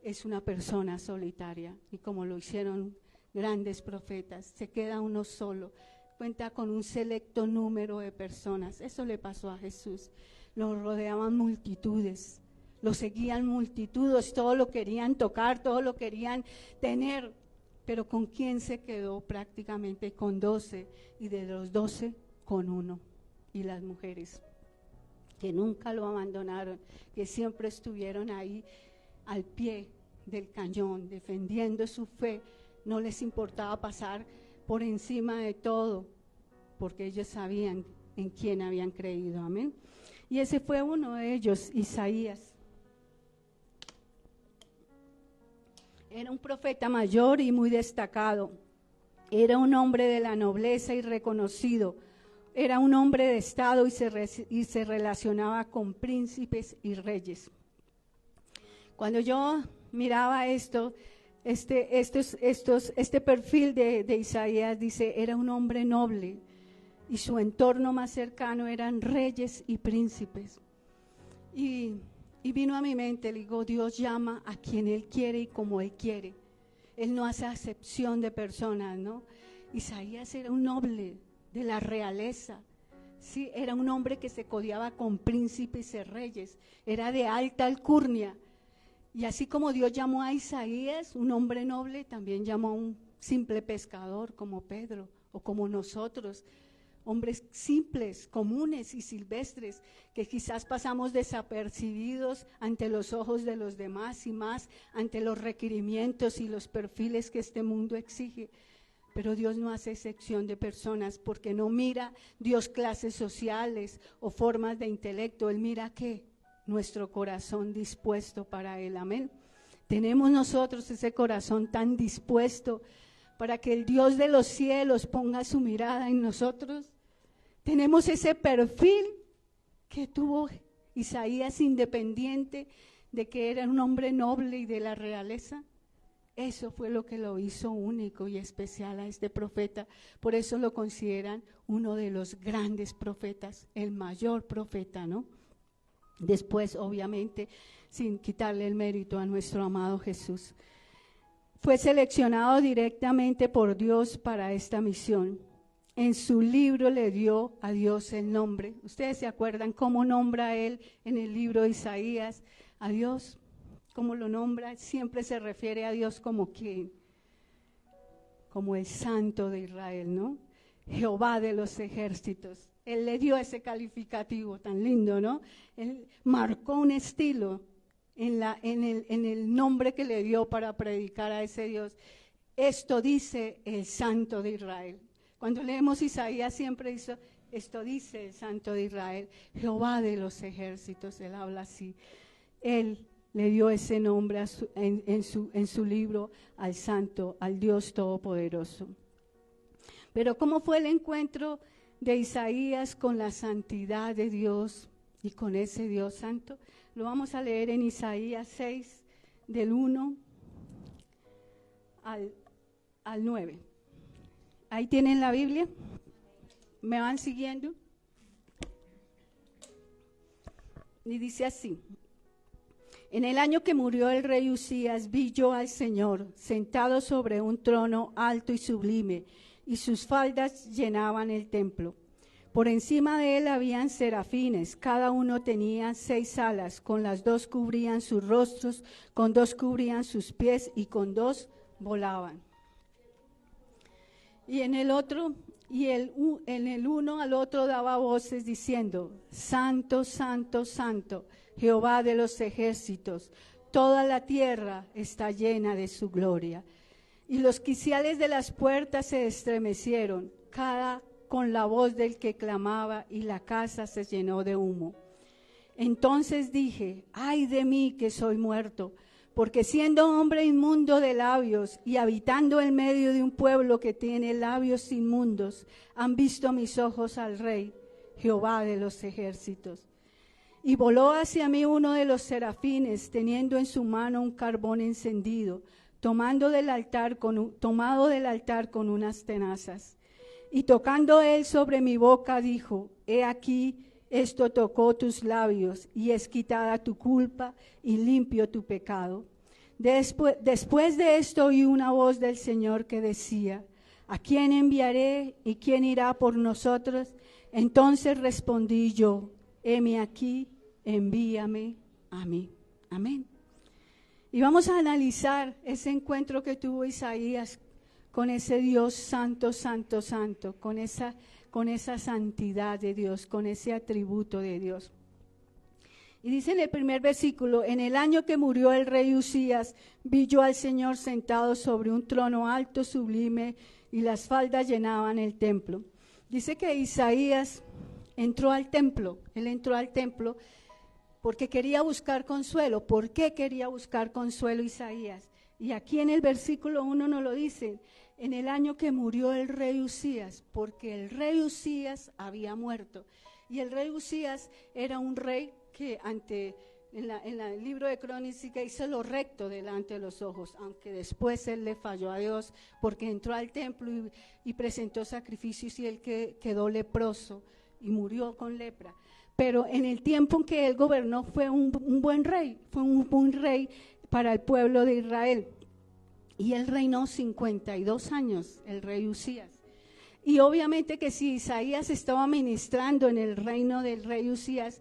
es una persona solitaria, y como lo hicieron grandes profetas, se queda uno solo, cuenta con un selecto número de personas. Eso le pasó a Jesús, lo rodeaban multitudes, lo seguían multitudes, todo lo querían tocar, todo lo querían tener. Pero ¿con quién se quedó? Prácticamente con 12, y de los 12 con uno. Y las mujeres, que nunca lo abandonaron, que siempre estuvieron ahí al pie del cañón, defendiendo su fe. No les importaba pasar por encima de todo, porque ellos sabían en quién habían creído. Amén. Y ese fue uno de ellos, Isaías. Era un profeta mayor y muy destacado. Era un hombre de la nobleza y reconocido. Era un hombre de estado y se relacionaba con príncipes y reyes. Cuando yo miraba esto, este perfil de Isaías, dice, era un hombre noble y su entorno más cercano eran reyes y príncipes. Y vino a mi mente, le digo, Dios llama a quien Él quiere y como Él quiere. Él no hace acepción de personas, ¿no? Isaías era un noble de la realeza, sí, era un hombre que se codiaba con príncipes y reyes, era de alta alcurnia. Y así como Dios llamó a Isaías, un hombre noble, también llamó a un simple pescador como Pedro o como nosotros, hombres simples, comunes y silvestres, que quizás pasamos desapercibidos ante los ojos de los demás y más ante los requerimientos y los perfiles que este mundo exige. Pero Dios no hace excepción de personas, porque no mira Dios clases sociales o formas de intelecto. Él mira ¿qué? Nuestro corazón dispuesto para Él. Amén. Tenemos nosotros ese corazón tan dispuesto para que el Dios de los cielos ponga su mirada en nosotros. Tenemos ese perfil que tuvo Isaías, independiente de que era un hombre noble y de la realeza. Eso fue lo que lo hizo único y especial a este profeta. Por eso lo consideran uno de los grandes profetas, el mayor profeta, ¿no? Después, obviamente, sin quitarle el mérito a nuestro amado Jesús. Fue seleccionado directamente por Dios para esta misión. En su libro le dio a Dios el nombre. ¿Ustedes se acuerdan cómo nombra él en el libro de Isaías a Dios? ¿Cómo lo nombra? Siempre se refiere a Dios como ¿quién? Como el Santo de Israel, ¿no? Jehová de los ejércitos. Él le dio ese calificativo tan lindo, ¿no? Él marcó un estilo en el nombre que le dio para predicar a ese Dios. Esto dice el Santo de Israel. Cuando leemos Isaías siempre dice, esto dice el Santo de Israel, Jehová de los ejércitos. Él habla así. Él le dio ese nombre en su libro al Santo, al Dios Todopoderoso. Pero ¿cómo fue el encuentro de Isaías con la santidad de Dios y con ese Dios santo? Lo vamos a leer en Isaías 6, del 1 al 9. Ahí tienen la Biblia. ¿Me van siguiendo? Y dice así: en el año que murió el rey Usías, vi yo al Señor sentado sobre un trono alto y sublime, y sus faldas llenaban el templo. Por encima de él habían serafines, cada uno tenía 6 alas, con las 2 cubrían sus rostros, con 2 cubrían sus pies y con 2 volaban. Y en el uno al otro daba voces diciendo: Santo, Santo, Santo, Jehová de los ejércitos, toda la tierra está llena de su gloria. Y los quiciales de las puertas se estremecieron, cada con la voz del que clamaba, y la casa se llenó de humo. Entonces dije: ay de mí que soy muerto, porque siendo hombre inmundo de labios y habitando en medio de un pueblo que tiene labios inmundos, han visto mis ojos al Rey, Jehová de los ejércitos. Y voló hacia mí uno de los serafines, teniendo en su mano un carbón encendido, tomado del altar con unas tenazas. Y tocando él sobre mi boca, dijo: he aquí, esto tocó tus labios, y es quitada tu culpa, y limpio tu pecado. Después de esto oí una voz del Señor que decía: ¿a quién enviaré, y quién irá por nosotros? Entonces respondí yo: heme aquí, envíame a mí. Amén. Y vamos a analizar ese encuentro que tuvo Isaías con ese Dios santo, santo, santo, con esa santidad de Dios, con ese atributo de Dios. Y dice en el primer versículo: en el año que murió el rey Usías, vi yo al Señor sentado sobre un trono alto, sublime, y las faldas llenaban el templo. Dice que Isaías entró al templo, él entró al templo porque quería buscar consuelo. ¿Por qué quería buscar consuelo Isaías? Y aquí en el versículo 1 nos lo dicen: en el año que murió el rey Usías, porque el rey Usías había muerto. Y el rey Usías era un rey que en el libro de Crónicas hizo lo recto delante de los ojos, aunque después él le falló a Dios porque entró al templo y presentó sacrificios, y él quedó leproso y murió con lepra. Pero en el tiempo en que él gobernó fue un buen rey, fue un buen rey para el pueblo de Israel. Y él reinó 52 años, el rey Usías. Y obviamente que si Isaías estaba ministrando en el reino del rey Usías,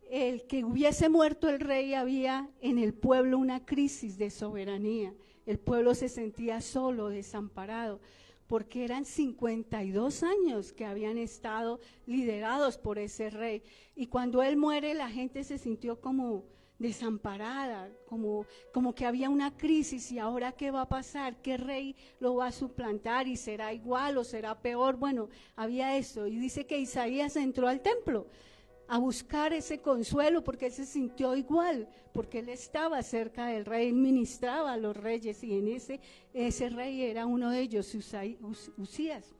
el que hubiese muerto el rey, había en el pueblo una crisis de soberanía. El pueblo se sentía solo, desamparado, porque eran 52 años que habían estado liderados por ese rey. Y cuando él muere, la gente se sintió como desamparada, como que había una crisis. ¿Y ahora qué va a pasar? ¿Qué rey lo va a suplantar? ¿Y será igual o será peor? Bueno, había eso. Y dice que Isaías entró al templo a buscar ese consuelo, porque él se sintió igual, porque él estaba cerca del rey, él ministraba a los reyes, y en ese rey era uno de ellos, Usías.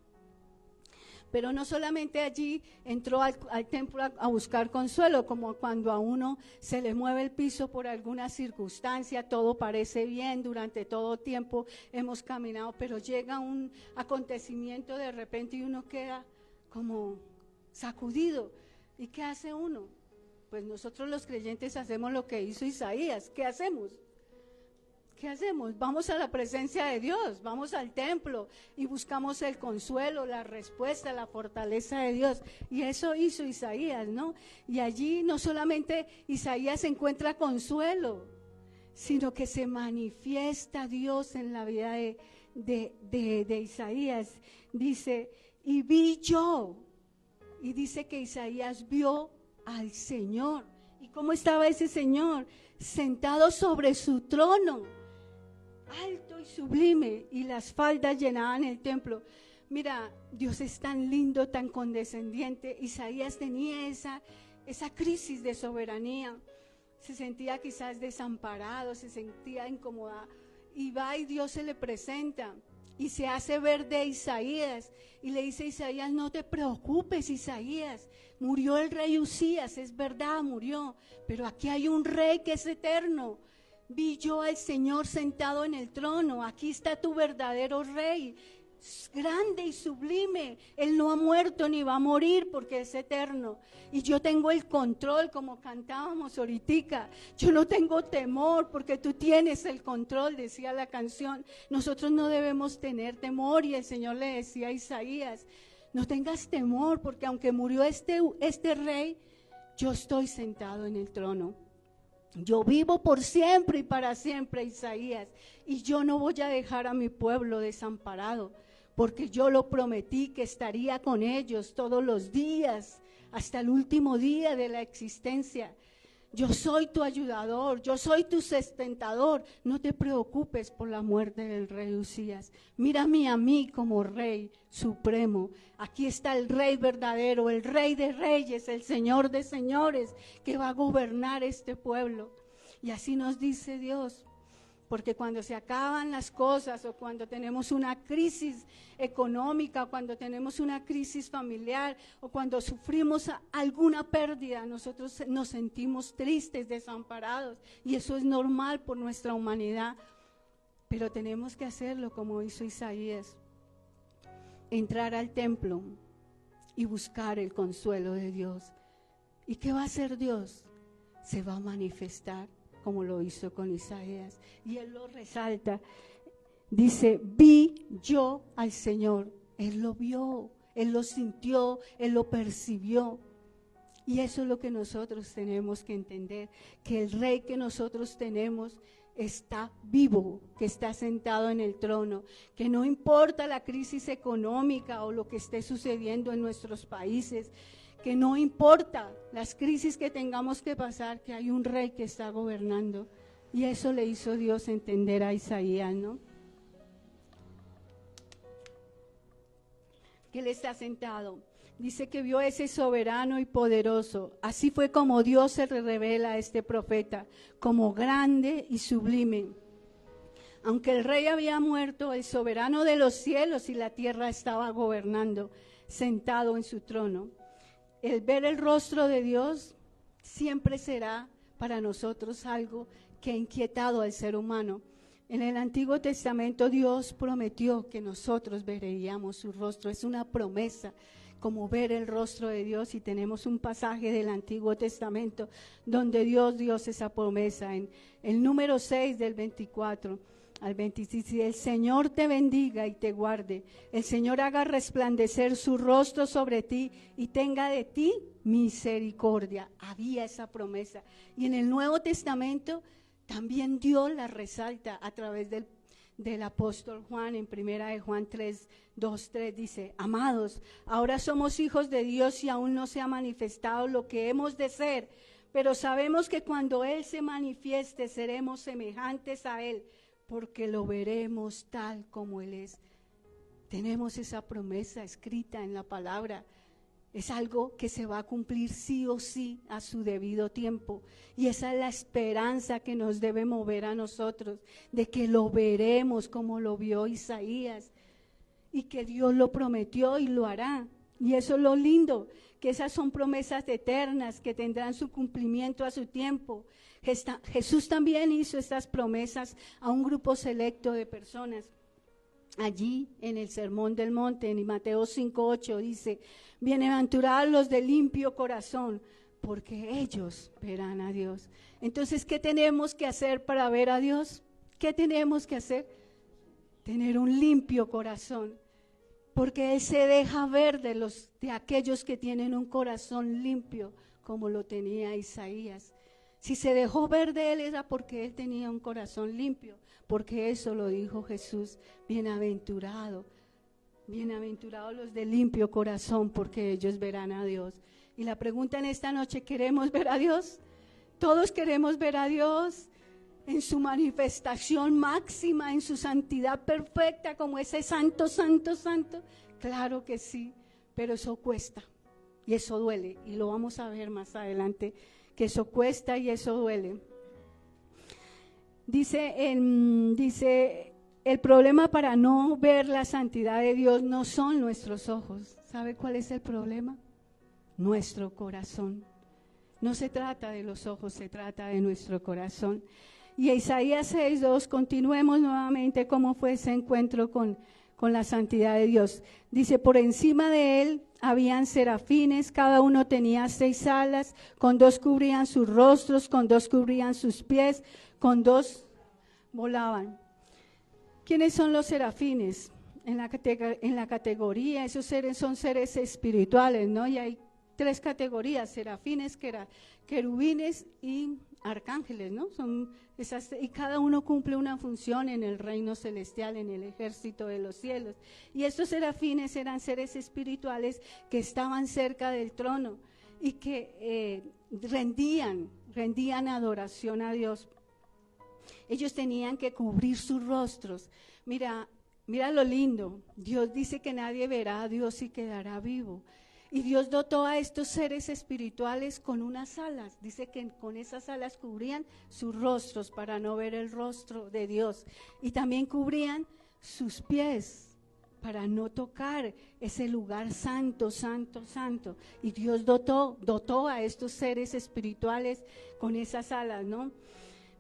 Pero no solamente allí entró al templo a buscar consuelo, como cuando a uno se le mueve el piso por alguna circunstancia, todo parece bien, durante todo tiempo hemos caminado, pero llega un acontecimiento de repente y uno queda como sacudido. ¿Y qué hace uno? Pues nosotros los creyentes hacemos lo que hizo Isaías. ¿Qué hacemos? ¿Qué hacemos? Vamos a la presencia de Dios, vamos al templo y buscamos el consuelo, la respuesta, la fortaleza de Dios. Y eso hizo Isaías, ¿no? Y allí no solamente Isaías encuentra consuelo, sino que se manifiesta Dios en la vida de Isaías. Dice: y vi yo. Y dice que Isaías vio al Señor. ¿Y cómo estaba ese Señor? Sentado sobre su trono, alto y sublime, y las faldas llenaban el templo. Mira, Dios es tan lindo, tan condescendiente. Isaías tenía esa crisis de soberanía. Se sentía quizás desamparado, se sentía incómoda. Y va y Dios se le presenta y se hace ver de Isaías. Y le dice a Isaías, no te preocupes, Isaías. Murió el rey Usías, es verdad, murió. Pero aquí hay un rey que es eterno. Vi yo al Señor sentado en el trono. Aquí está tu verdadero rey. Grande y sublime, Él no ha muerto ni va a morir porque es eterno, y yo tengo el control, como cantábamos ahorita. Yo no tengo temor porque tú tienes el control, decía la canción. Nosotros no debemos tener temor, y el Señor le decía a Isaías, no tengas temor porque aunque murió este rey, yo estoy sentado en el trono. Yo vivo por siempre y para siempre, Isaías, y yo no voy a dejar a mi pueblo desamparado, porque yo lo prometí que estaría con ellos todos los días, hasta el último día de la existencia. Yo soy tu ayudador, yo soy tu sustentador. No te preocupes por la muerte del rey Usías. Mírame a mí como rey supremo. Aquí está el rey verdadero, el rey de reyes, el señor de señores, que va a gobernar este pueblo. Y así nos dice Dios. Porque cuando se acaban las cosas, o cuando tenemos una crisis económica, o cuando tenemos una crisis familiar, o cuando sufrimos alguna pérdida, nosotros nos sentimos tristes, desamparados, y eso es normal por nuestra humanidad. Pero tenemos que hacerlo como hizo Isaías, entrar al templo y buscar el consuelo de Dios. ¿Y qué va a hacer Dios? Se va a manifestar, como lo hizo con Isaías, y él lo resalta. Dice, vi yo al Señor. Él lo vio, él lo sintió, él lo percibió. Y eso es lo que nosotros tenemos que entender, que el rey que nosotros tenemos está vivo, que está sentado en el trono, que no importa la crisis económica o lo que esté sucediendo en nuestros países, que no importa las crisis que tengamos que pasar, que hay un rey que está gobernando. Y eso le hizo Dios entender a Isaías, ¿no? Que él está sentado. Dice que vio a ese soberano y poderoso. Así fue como Dios se revela a este profeta, como grande y sublime. Aunque el rey había muerto, el soberano de los cielos y la tierra estaba gobernando, sentado en su trono. El ver el rostro de Dios siempre será para nosotros algo que ha inquietado al ser humano. En el Antiguo Testamento Dios prometió que nosotros veríamos su rostro. Es una promesa, como ver el rostro de Dios, y tenemos un pasaje del Antiguo Testamento donde Dios dio esa promesa. En el número 6 del 24 al 26, el Señor te bendiga y te guarde, el Señor haga resplandecer su rostro sobre ti y tenga de ti misericordia. Había esa promesa. Y en el Nuevo Testamento también Dios la resalta a través del apóstol Juan. En 1 Juan 3, 2, 3 dice, amados, ahora somos hijos de Dios y aún no se ha manifestado lo que hemos de ser, pero sabemos que cuando Él se manifieste seremos semejantes a Él, porque lo veremos tal como Él es. Tenemos esa promesa escrita en la palabra. Es algo que se va a cumplir sí o sí a su debido tiempo. Y esa es la esperanza que nos debe mover a nosotros, de que lo veremos como lo vio Isaías, y que Dios lo prometió y lo hará. Y eso es lo lindo, que esas son promesas eternas que tendrán su cumplimiento a su tiempo. Jesús también hizo estas promesas a un grupo selecto de personas. Allí en el Sermón del Monte, en Mateo 5:8 dice, bienaventurados los de limpio corazón, porque ellos verán a Dios. Entonces, ¿qué tenemos que hacer para ver a Dios? ¿Qué tenemos que hacer? Tener un limpio corazón, porque Él se deja ver de aquellos que tienen un corazón limpio, como lo tenía Isaías. Si se dejó ver de Él era porque Él tenía un corazón limpio, porque eso lo dijo Jesús, bienaventurado Bienaventurados los de limpio corazón, porque ellos verán a Dios. Y la pregunta en esta noche, ¿queremos ver a Dios? ¿Todos queremos ver a Dios en su manifestación máxima, en su santidad perfecta, como ese santo, santo, santo? Claro que sí, pero eso cuesta y eso duele, y lo vamos a ver más adelante, que eso cuesta y eso duele. Dice, el problema para no ver la santidad de Dios no son nuestros ojos. ¿Sabe cuál es el problema? Nuestro corazón. No se trata de los ojos, se trata de nuestro corazón. Y Isaías 6:2, continuemos nuevamente cómo fue ese encuentro con la santidad de Dios. Dice, por encima de él habían serafines, cada uno tenía 6 alas, con 2 cubrían sus rostros, con 2 cubrían sus pies, con 2 volaban. ¿Quiénes son los serafines? En la categoría, esos seres son seres espirituales, ¿no? Y hay 3 categorías: serafines, querubines y arcángeles, ¿no? Son esas, y cada uno cumple una función en el reino celestial, en el ejército de los cielos. Y estos serafines eran seres espirituales que estaban cerca del trono y que rendían adoración a Dios. Ellos tenían que cubrir sus rostros. Mira lo lindo. Dios dice que nadie verá a Dios y quedará vivo. Y Dios dotó a estos seres espirituales con unas alas. Dice que con esas alas cubrían sus rostros para no ver el rostro de Dios. Y también cubrían sus pies para no tocar ese lugar santo, santo, santo. Y Dios dotó a estos seres espirituales con esas alas, ¿no?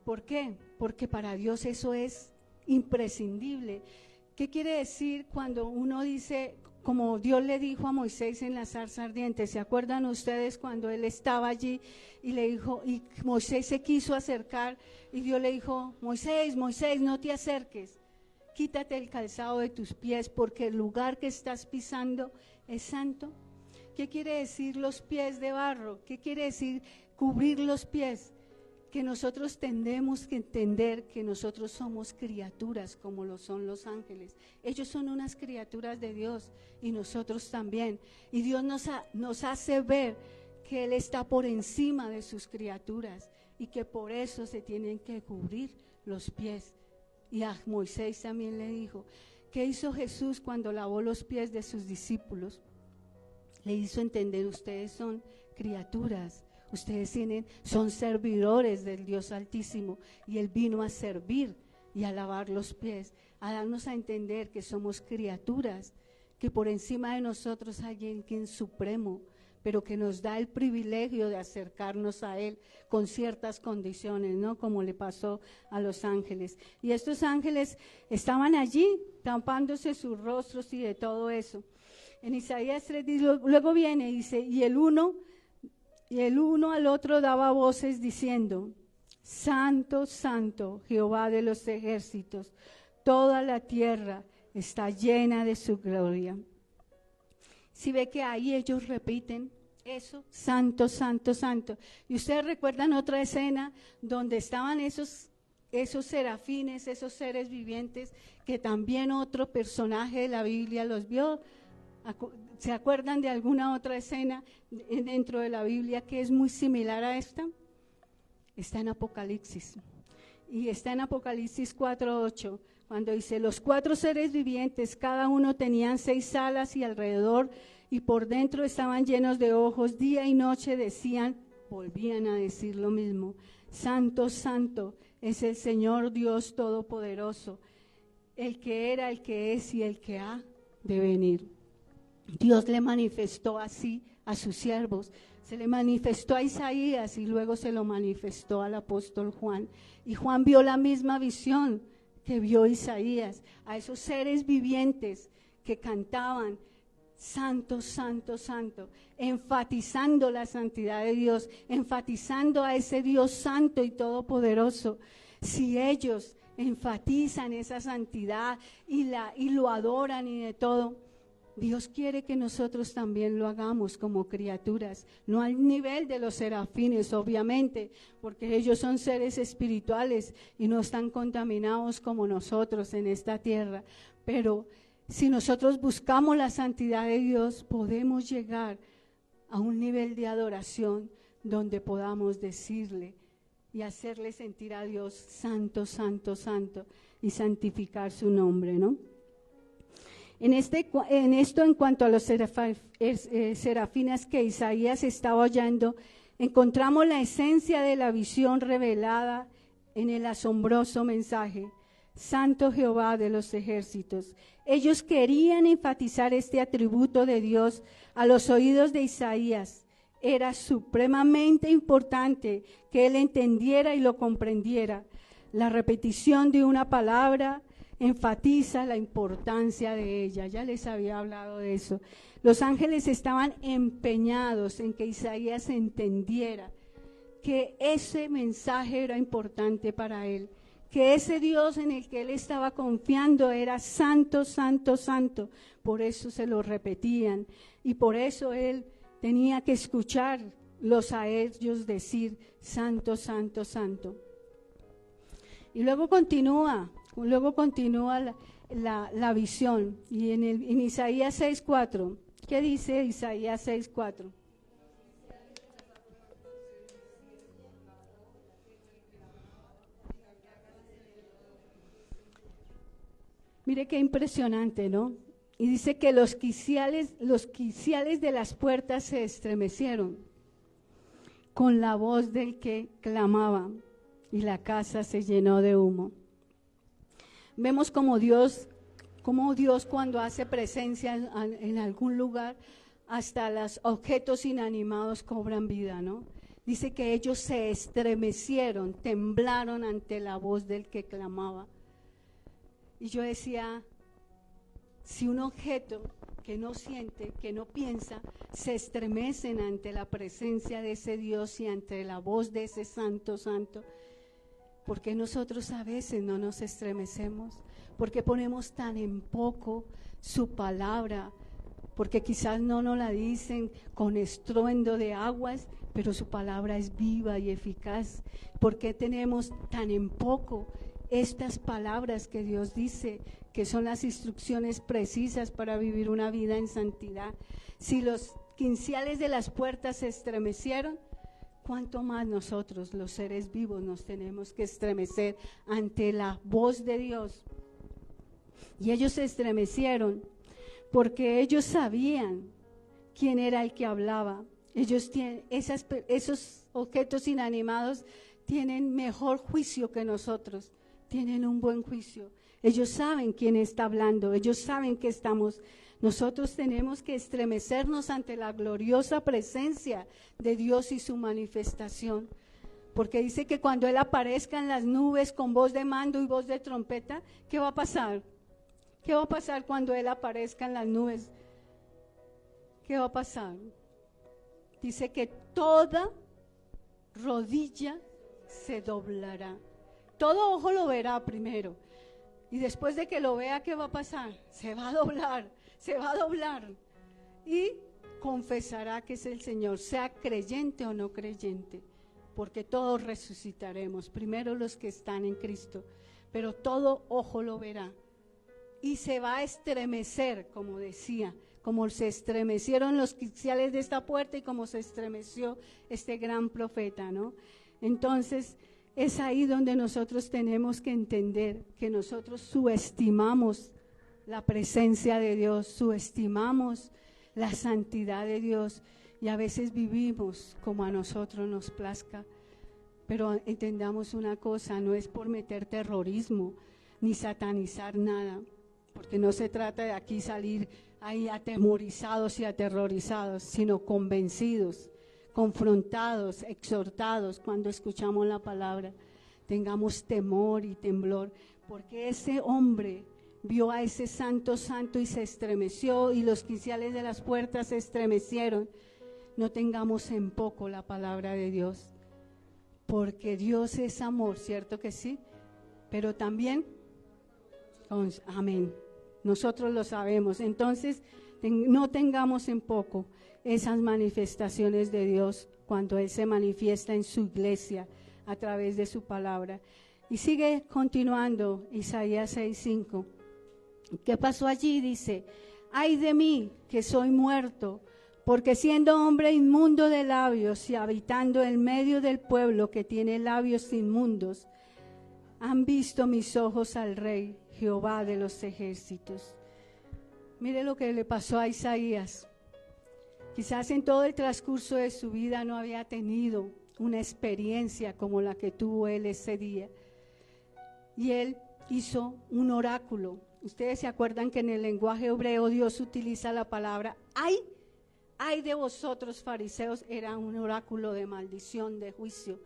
¿Por qué? Porque para Dios eso es imprescindible. ¿Qué quiere decir cuando uno dice, como Dios le dijo a Moisés en la zarza ardiente? ¿Se acuerdan ustedes cuando él estaba allí y le dijo, y Moisés se quiso acercar y Dios le dijo, Moisés, no te acerques, quítate el calzado de tus pies porque el lugar que estás pisando es santo? ¿Qué quiere decir los pies de barro? ¿Qué quiere decir cubrir los pies? Que nosotros tendemos que entender que nosotros somos criaturas como lo son los ángeles. Ellos son unas criaturas de Dios y nosotros también. Y Dios nos hace ver que Él está por encima de sus criaturas y que por eso se tienen que cubrir los pies. Y a Moisés también le dijo, ¿qué hizo Jesús cuando lavó los pies de sus discípulos? Le hizo entender, ustedes son criaturas. Ustedes son servidores del Dios Altísimo y Él vino a servir y a lavar los pies, a darnos a entender que somos criaturas, que por encima de nosotros hay alguien supremo, pero que nos da el privilegio de acercarnos a Él con ciertas condiciones, ¿no? Como le pasó a los ángeles. Y estos ángeles estaban allí tapándose sus rostros y de todo eso. En Isaías 3, luego viene y dice, y el uno al otro daba voces diciendo, Santo, Santo, Jehová de los ejércitos, toda la tierra está llena de su gloria. Si ve que ahí ellos repiten eso, Santo, Santo, Santo. Y ustedes recuerdan otra escena donde estaban esos serafines, esos seres vivientes, que también otro personaje de la Biblia los vio. ¿Se acuerdan de alguna otra escena dentro de la Biblia que es muy similar a esta? Está en Apocalipsis. Y está en Apocalipsis 4:8, cuando dice, los 4 seres vivientes, cada uno tenían 6 alas y alrededor, y por dentro estaban llenos de ojos, día y noche volvían a decir lo mismo. Santo, santo es el Señor Dios Todopoderoso, el que era, el que es y el que ha de venir. Dios le manifestó así a sus siervos, se le manifestó a Isaías y luego se lo manifestó al apóstol Juan. Y Juan vio la misma visión que vio Isaías, a esos seres vivientes que cantaban, Santo, Santo, Santo, enfatizando la santidad de Dios, enfatizando a ese Dios santo y todopoderoso. Si ellos enfatizan esa santidad y lo adoran y de todo, Dios quiere que nosotros también lo hagamos como criaturas, no al nivel de los serafines, obviamente, porque ellos son seres espirituales y no están contaminados como nosotros en esta tierra, pero Si nosotros buscamos la santidad de Dios, podemos llegar a un nivel de adoración donde podamos decirle y hacerle sentir a Dios santo, santo, santo y santificar su nombre, ¿no? En esto, en cuanto a los serafines que Isaías estaba oyendo, encontramos la esencia de la visión revelada en el asombroso mensaje. Santo Jehová de los ejércitos. Ellos querían enfatizar este atributo de Dios a los oídos de Isaías. Era supremamente importante que él entendiera y lo comprendiera. La repetición de una palabra enfatiza la importancia de ella. Ya les había hablado de eso. Los ángeles estaban empeñados en que Isaías entendiera que ese mensaje era importante para él, que ese Dios en el que él estaba confiando era santo, santo, santo. Por eso se lo repetían y por eso él tenía que escucharlos a ellos decir santo, santo, santo. Y luego continúa la visión. Y en Isaías 6:4, ¿qué dice Isaías 6:4? Mire qué impresionante, ¿no? Y dice que los quiciales de las puertas se estremecieron con la voz del que clamaba y la casa se llenó de humo. Vemos como Dios cuando hace presencia en algún lugar, hasta los objetos inanimados cobran vida, ¿no? Dice que ellos se estremecieron, temblaron ante la voz del que clamaba. Y yo decía, si un objeto que no siente, que no piensa, se estremecen ante la presencia de ese Dios y ante la voz de ese santo, santo, ¿por qué nosotros a veces no nos estremecemos? ¿Por qué ponemos tan en poco su palabra? Porque quizás no nos la dicen con estruendo de aguas, pero su palabra es viva y eficaz. ¿Por qué tenemos tan en poco estas palabras que Dios dice, que son las instrucciones precisas para vivir una vida en santidad? Si los quiciales de las puertas se estremecieron, ¿cuánto más nosotros, los seres vivos, nos tenemos que estremecer ante la voz de Dios? Y ellos se estremecieron porque ellos sabían quién era el que hablaba. Ellos tienen, esos objetos inanimados tienen mejor juicio que nosotros. Tienen un buen juicio. Ellos saben quién está hablando, ellos saben que nosotros tenemos que estremecernos ante la gloriosa presencia de Dios y su manifestación. Porque dice que cuando Él aparezca en las nubes con voz de mando y voz de trompeta, ¿qué va a pasar? ¿Qué va a pasar cuando Él aparezca en las nubes? ¿Qué va a pasar? Dice que toda rodilla se doblará. Todo ojo lo verá primero. Y después de que lo vea, ¿qué va a pasar? Se va a doblar, se va a doblar. Y confesará que es el Señor, sea creyente o no creyente. Porque todos resucitaremos. Primero los que están en Cristo. Pero todo ojo lo verá. Y se va a estremecer, como decía. Como se estremecieron los quiciales de esta puerta y como se estremeció este gran profeta, ¿no? Entonces, es ahí donde nosotros tenemos que entender que nosotros subestimamos la presencia de Dios, subestimamos la santidad de Dios y a veces vivimos como a nosotros nos plazca. Pero entendamos una cosa, no es por meter terrorismo ni satanizar nada, porque no se trata de aquí salir ahí atemorizados y aterrorizados, sino convencidos, confrontados, exhortados cuando escuchamos la palabra. Tengamos temor y temblor, porque ese hombre vio a ese santo santo y se estremeció y los quiciales de las puertas se estremecieron. No tengamos en poco la palabra de Dios, porque Dios es amor, ¿cierto que sí? Pero también, amén, nosotros lo sabemos. Entonces, no tengamos en poco esas manifestaciones de Dios cuando Él se manifiesta en su iglesia a través de su palabra. Y sigue continuando Isaías 6:5. ¿Qué pasó allí? Dice, ay de mí que soy muerto, porque siendo hombre inmundo de labios y habitando en medio del pueblo que tiene labios inmundos, han visto mis ojos al Rey, Jehová de los ejércitos. Mire lo que le pasó a Isaías. Quizás en todo el transcurso de su vida no había tenido una experiencia como la que tuvo él ese día. Y él hizo un oráculo. Ustedes se acuerdan que en el lenguaje hebreo Dios utiliza la palabra ay de vosotros fariseos, era un oráculo de maldición, de juicio.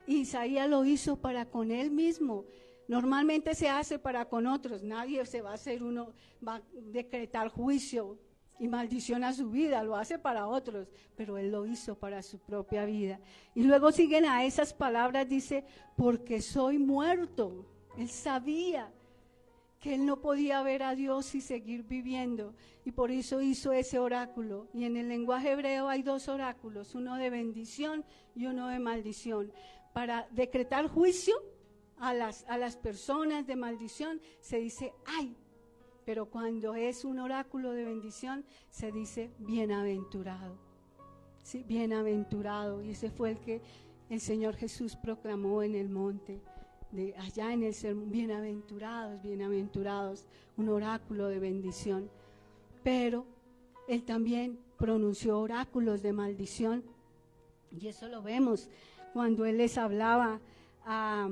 Isaías lo hizo para con él mismo. Normalmente se hace para con otros. Nadie se va a hacer va a decretar juicio y maldición a su vida, lo hace para otros, pero él lo hizo para su propia vida. Y luego siguen a esas palabras, dice, porque soy muerto. Él sabía que él no podía ver a Dios y seguir viviendo, y por eso hizo ese oráculo. Y en el lenguaje hebreo hay dos oráculos, uno de bendición y uno de maldición. Para decretar juicio a las personas de maldición se dice ay, pero cuando es un oráculo de bendición se dice bienaventurado. Sí, bienaventurado, y ese fue el que el Señor Jesús proclamó en el monte. De allá en el sermón, bienaventurados, bienaventurados, un oráculo de bendición. Pero él también pronunció oráculos de maldición, y eso lo vemos cuando él les hablaba a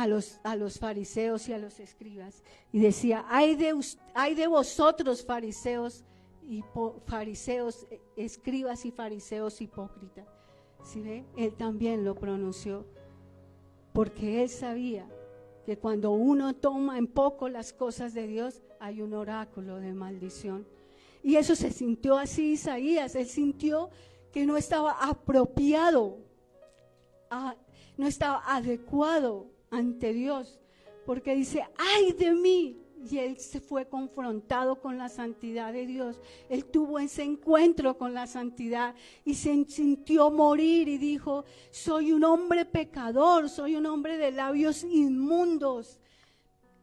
los fariseos y a los escribas, y decía, ay de vosotros fariseos, escribas y fariseos hipócritas. ¿Sí ve? Él también lo pronunció, porque él sabía que cuando uno toma en poco las cosas de Dios, hay un oráculo de maldición. Y eso se sintió así Isaías, él sintió que no estaba apropiado, no estaba adecuado ante Dios, porque dice, ay de mí. Y él se fue confrontado con la santidad de Dios. Él tuvo ese encuentro con la santidad y se sintió morir y dijo, soy un hombre pecador, soy un hombre de labios inmundos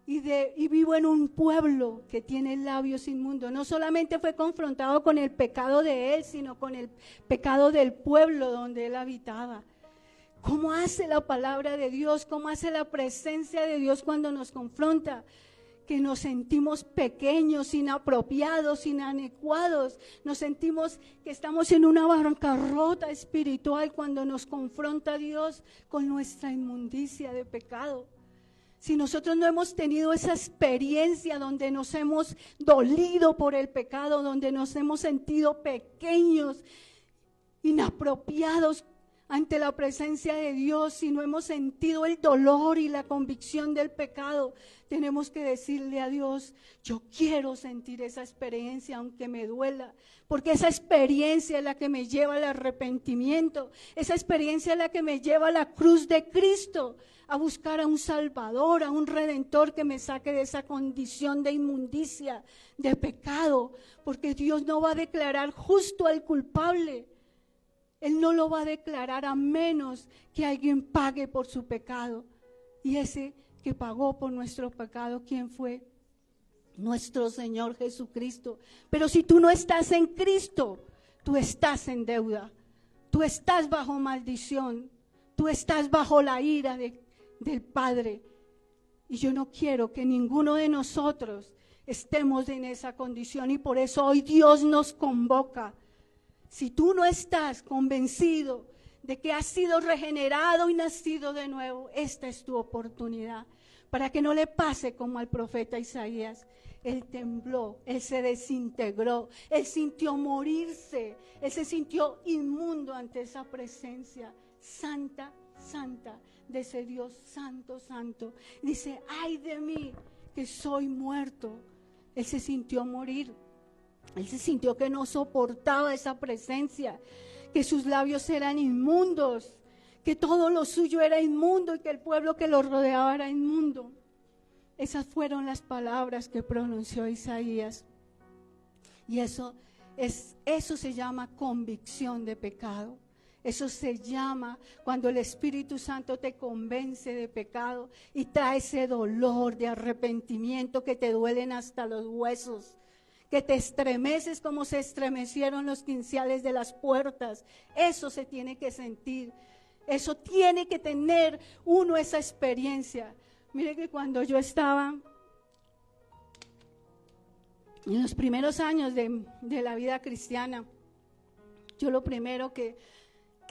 y vivo en un pueblo que tiene labios inmundos. No solamente fue confrontado con el pecado de él, sino con el pecado del pueblo donde él habitaba. ¿Cómo hace la palabra de Dios? ¿Cómo hace la presencia de Dios cuando nos confronta? Que nos sentimos pequeños, inapropiados, inadecuados. Nos sentimos que estamos en una bancarrota espiritual cuando nos confronta Dios con nuestra inmundicia de pecado. Si nosotros no hemos tenido esa experiencia donde nos hemos dolido por el pecado, donde nos hemos sentido pequeños, inapropiados ante la presencia de Dios, si no hemos sentido el dolor y la convicción del pecado, tenemos que decirle a Dios, yo quiero sentir esa experiencia aunque me duela, porque esa experiencia es la que me lleva al arrepentimiento, esa experiencia es la que me lleva a la cruz de Cristo, a buscar a un Salvador, a un Redentor que me saque de esa condición de inmundicia, de pecado, porque Dios no va a declarar justo al culpable. Él no lo va a declarar a menos que alguien pague por su pecado. Y ese que pagó por nuestro pecado, ¿quién fue? Nuestro Señor Jesucristo. Pero si tú no estás en Cristo, tú estás en deuda. Tú estás bajo maldición. Tú estás bajo la ira del Padre. Y yo no quiero que ninguno de nosotros estemos en esa condición. Y por eso hoy Dios nos convoca. Si tú no estás convencido de que has sido regenerado y nacido de nuevo, esta es tu oportunidad para que no le pase como al profeta Isaías. Él tembló, él se desintegró, él sintió morirse, él se sintió inmundo ante esa presencia santa, santa de ese Dios santo, santo. Dice, ay de mí que soy muerto. Él se sintió morir. Él se sintió que no soportaba esa presencia, que sus labios eran inmundos, que todo lo suyo era inmundo y que el pueblo que lo rodeaba era inmundo. Esas fueron las palabras que pronunció Isaías. Y eso se llama convicción de pecado. Eso se llama cuando el Espíritu Santo te convence de pecado y trae ese dolor de arrepentimiento que te duelen hasta los huesos, que te estremeces como se estremecieron los quinciales de las puertas. Eso se tiene que sentir, eso tiene que tener uno esa experiencia. Mire que cuando yo estaba en los primeros años de la vida cristiana, yo lo primero que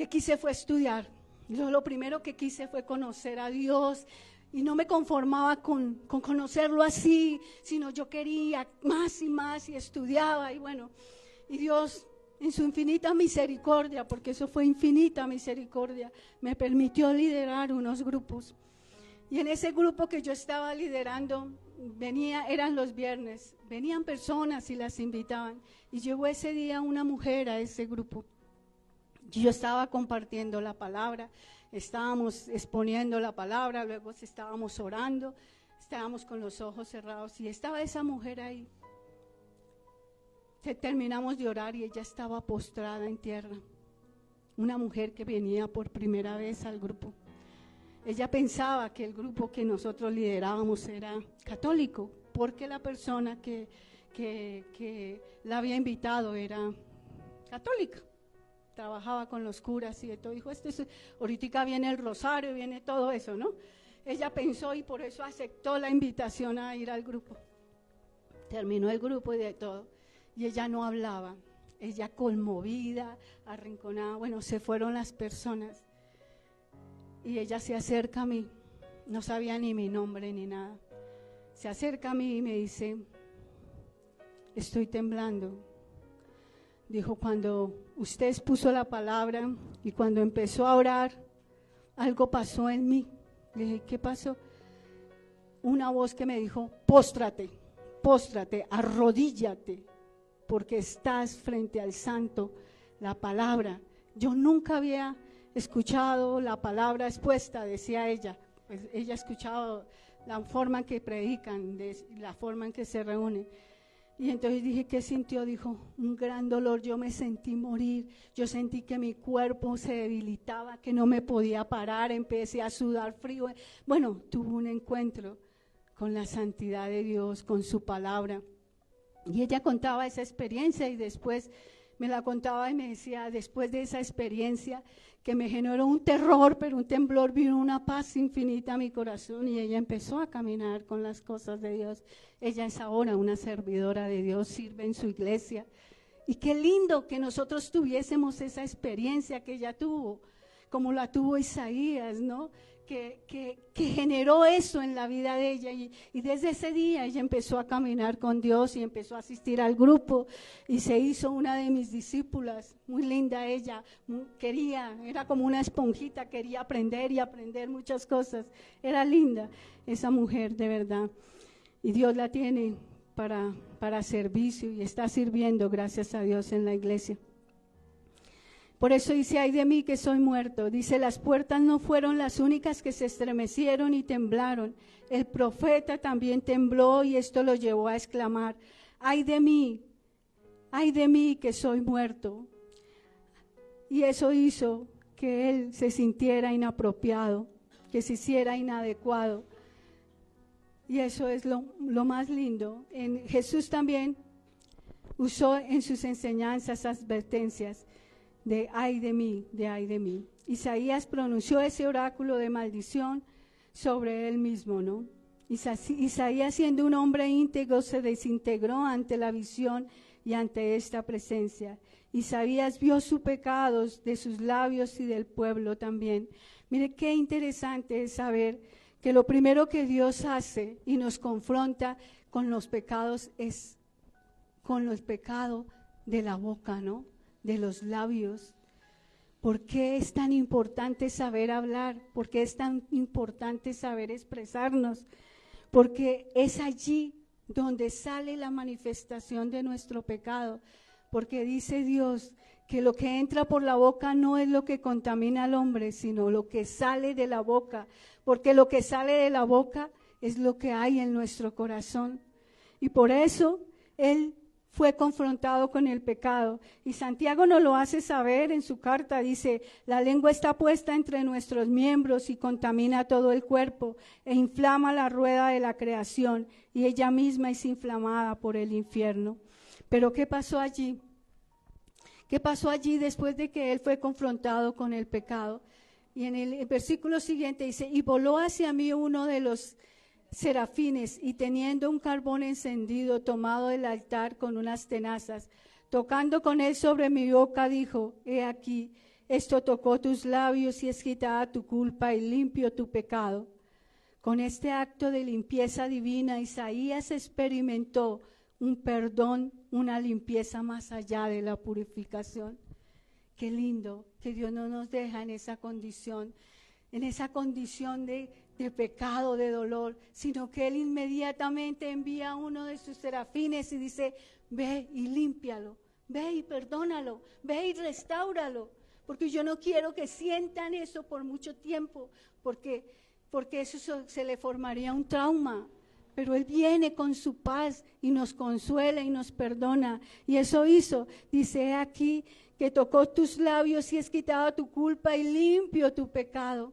quise fue estudiar. Yo lo primero que quise fue conocer a Dios y no me conformaba con conocerlo así, sino yo quería más y más y estudiaba y bueno, y Dios en su infinita misericordia, porque eso fue infinita misericordia, me permitió liderar unos grupos. Y en ese grupo que yo estaba liderando, eran los viernes, venían personas y las invitaban. Y llegó ese día una mujer a ese grupo. Yo estaba compartiendo la palabra, estábamos exponiendo la palabra, luego estábamos orando, estábamos con los ojos cerrados y estaba esa mujer ahí. Terminamos de orar y ella estaba postrada en tierra. Una mujer que venía por primera vez al grupo. Ella pensaba que el grupo que nosotros liderábamos era católico, porque la persona que la había invitado era católica. Trabajaba con los curas y de todo. Dijo, ahorita viene el rosario, viene todo eso, ¿no? Ella pensó y por eso aceptó la invitación a ir al grupo. Terminó el grupo y de todo. Y ella no hablaba. Ella conmovida, arrinconada. Bueno, se fueron las personas. Y ella se acerca a mí. No sabía ni mi nombre ni nada. Se acerca a mí y me dice, estoy temblando. Dijo, cuando usted expuso la palabra y cuando empezó a orar, algo pasó en mí. Le dije, ¿qué pasó? Una voz que me dijo, póstrate, arrodíllate, porque estás frente al santo, la palabra. Yo nunca había escuchado la palabra expuesta, decía ella. Pues ella ha escuchado la forma en que predican, la forma en que se reúnen. Y entonces dije, ¿qué sintió? Dijo, un gran dolor, yo me sentí morir, yo sentí que mi cuerpo se debilitaba, que no me podía parar, empecé a sudar frío. Bueno, tuvo un encuentro con la santidad de Dios, con su palabra. Y ella contaba esa experiencia y después me la contaba y me decía, después de esa experiencia que me generó un terror, pero un temblor, vino una paz infinita a mi corazón y ella empezó a caminar con las cosas de Dios. Ella es ahora una servidora de Dios, sirve en su iglesia. Y qué lindo que nosotros tuviésemos esa experiencia que ella tuvo, como la tuvo Isaías, ¿no? Que generó eso en la vida de ella y desde ese día ella empezó a caminar con Dios y empezó a asistir al grupo y se hizo una de mis discípulas, muy linda ella, era como una esponjita, quería aprender y aprender muchas cosas, era linda esa mujer de verdad y Dios la tiene para servicio y está sirviendo, gracias a Dios, en la iglesia. Por eso dice, ay de mí que soy muerto. Dice, las puertas no fueron las únicas que se estremecieron y temblaron. El profeta también tembló y esto lo llevó a exclamar, ay de mí que soy muerto. Y eso hizo que él se sintiera inapropiado, que se hiciera inadecuado. Y eso es lo más lindo. Jesús también usó en sus enseñanzas advertencias de ay de mí, de ay de mí. Isaías pronunció ese oráculo de maldición sobre él mismo, ¿no? Isaías, siendo un hombre íntegro, se desintegró ante la visión y ante esta presencia. Isaías vio sus pecados de sus labios y del pueblo también. Mire qué interesante es saber que lo primero que Dios hace y nos confronta con los pecados es con los pecados de la boca, ¿no? De los labios. ¿Por qué es tan importante saber hablar? ¿Por qué es tan importante saber expresarnos? Porque es allí donde sale la manifestación de nuestro pecado. Porque dice Dios que lo que entra por la boca no es lo que contamina al hombre, sino lo que sale de la boca. Porque lo que sale de la boca es lo que hay en nuestro corazón. Y por eso Él fue confrontado con el pecado. Y Santiago nos lo hace saber en su carta, dice, la lengua está puesta entre nuestros miembros y contamina todo el cuerpo e inflama la rueda de la creación y ella misma es inflamada por el infierno. Pero ¿qué pasó allí? ¿Qué pasó allí después de que él fue confrontado con el pecado? Y en el versículo siguiente dice, y voló hacia mí uno de los serafines, y teniendo un carbón encendido tomado del altar con unas tenazas, tocando con él sobre mi boca, dijo, he aquí, esto tocó tus labios y es quitada tu culpa y limpio tu pecado. Con este acto de limpieza divina, Isaías experimentó un perdón, una limpieza más allá de la purificación. Qué lindo que Dios no nos deja en esa condición de pecado, de dolor, sino que Él inmediatamente envía a uno de sus serafines y dice, ve y límpialo, ve y perdónalo, ve y restáuralo, porque yo no quiero que sientan eso por mucho tiempo, porque eso se le formaría un trauma. Pero Él viene con su paz y nos consuela y nos perdona. Y eso hizo, dice aquí, que tocó tus labios y es quitado tu culpa y limpio tu pecado.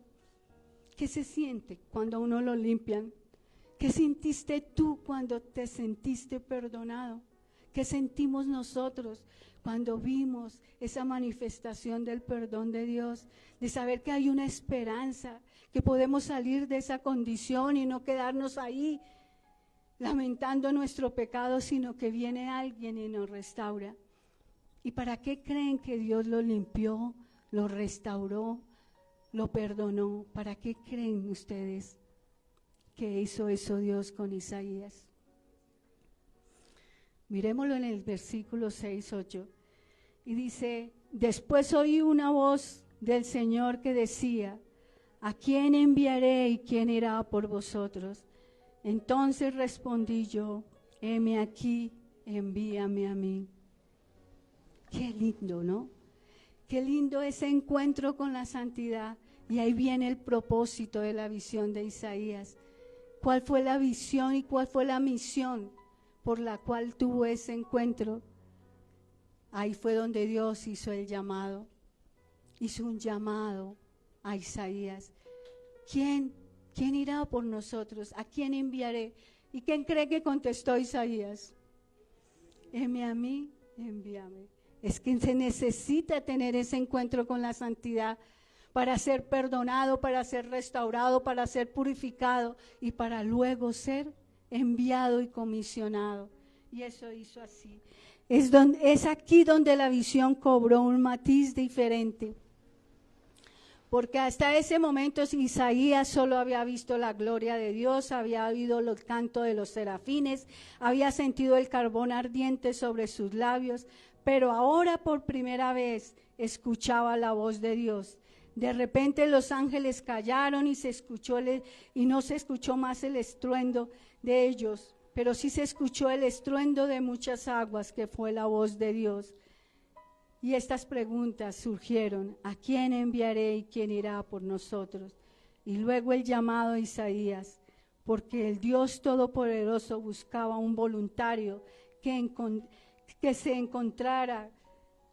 ¿Qué se siente cuando a uno lo limpian? ¿Qué sentiste tú cuando te sentiste perdonado? ¿Qué sentimos nosotros cuando vimos esa manifestación del perdón de Dios? De saber que hay una esperanza, que podemos salir de esa condición y no quedarnos ahí lamentando nuestro pecado, sino que viene alguien y nos restaura. ¿Y para qué creen que Dios lo limpió, lo restauró, lo perdonó? ¿Para qué creen ustedes que hizo eso Dios con Isaías? Mirémoslo en el versículo 6-8. Y dice, después oí una voz del Señor que decía, ¿a quién enviaré y quién irá por vosotros? Entonces respondí yo, heme aquí, envíame a mí. Qué lindo, ¿no? Qué lindo ese encuentro con la santidad. Y ahí viene el propósito de la visión de Isaías. ¿Cuál fue la visión y cuál fue la misión por la cual tuvo ese encuentro? Ahí fue donde Dios hizo el llamado. Hizo un llamado a Isaías. ¿Quién irá por nosotros? ¿A quién enviaré? ¿Y quién cree que contestó Isaías? Heme a mí, envíame. Es que se necesita tener ese encuentro con la santidad para ser perdonado, para ser restaurado, para ser purificado y para luego ser enviado y comisionado. Y eso hizo así. Es aquí donde la visión cobró un matiz diferente. Porque hasta ese momento Isaías solo había visto la gloria de Dios, había oído el canto de los serafines, había sentido el carbón ardiente sobre sus labios, pero ahora por primera vez escuchaba la voz de Dios. De repente los ángeles callaron y no se escuchó más el estruendo de ellos, pero sí se escuchó el estruendo de muchas aguas, que fue la voz de Dios. Y estas preguntas surgieron, ¿a quién enviaré y quién irá por nosotros? Y luego el llamado a Isaías, porque el Dios Todopoderoso buscaba un voluntario que se encontrara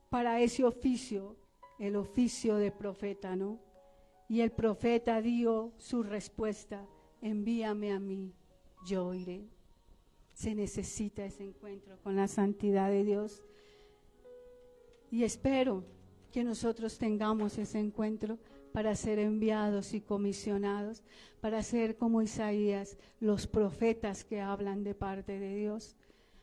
para ese oficio, el oficio de profeta, ¿no? Y el profeta dio su respuesta, envíame a mí, yo iré. Se necesita ese encuentro con la santidad de Dios. Y espero que nosotros tengamos ese encuentro para ser enviados y comisionados, para ser como Isaías, los profetas que hablan de parte de Dios,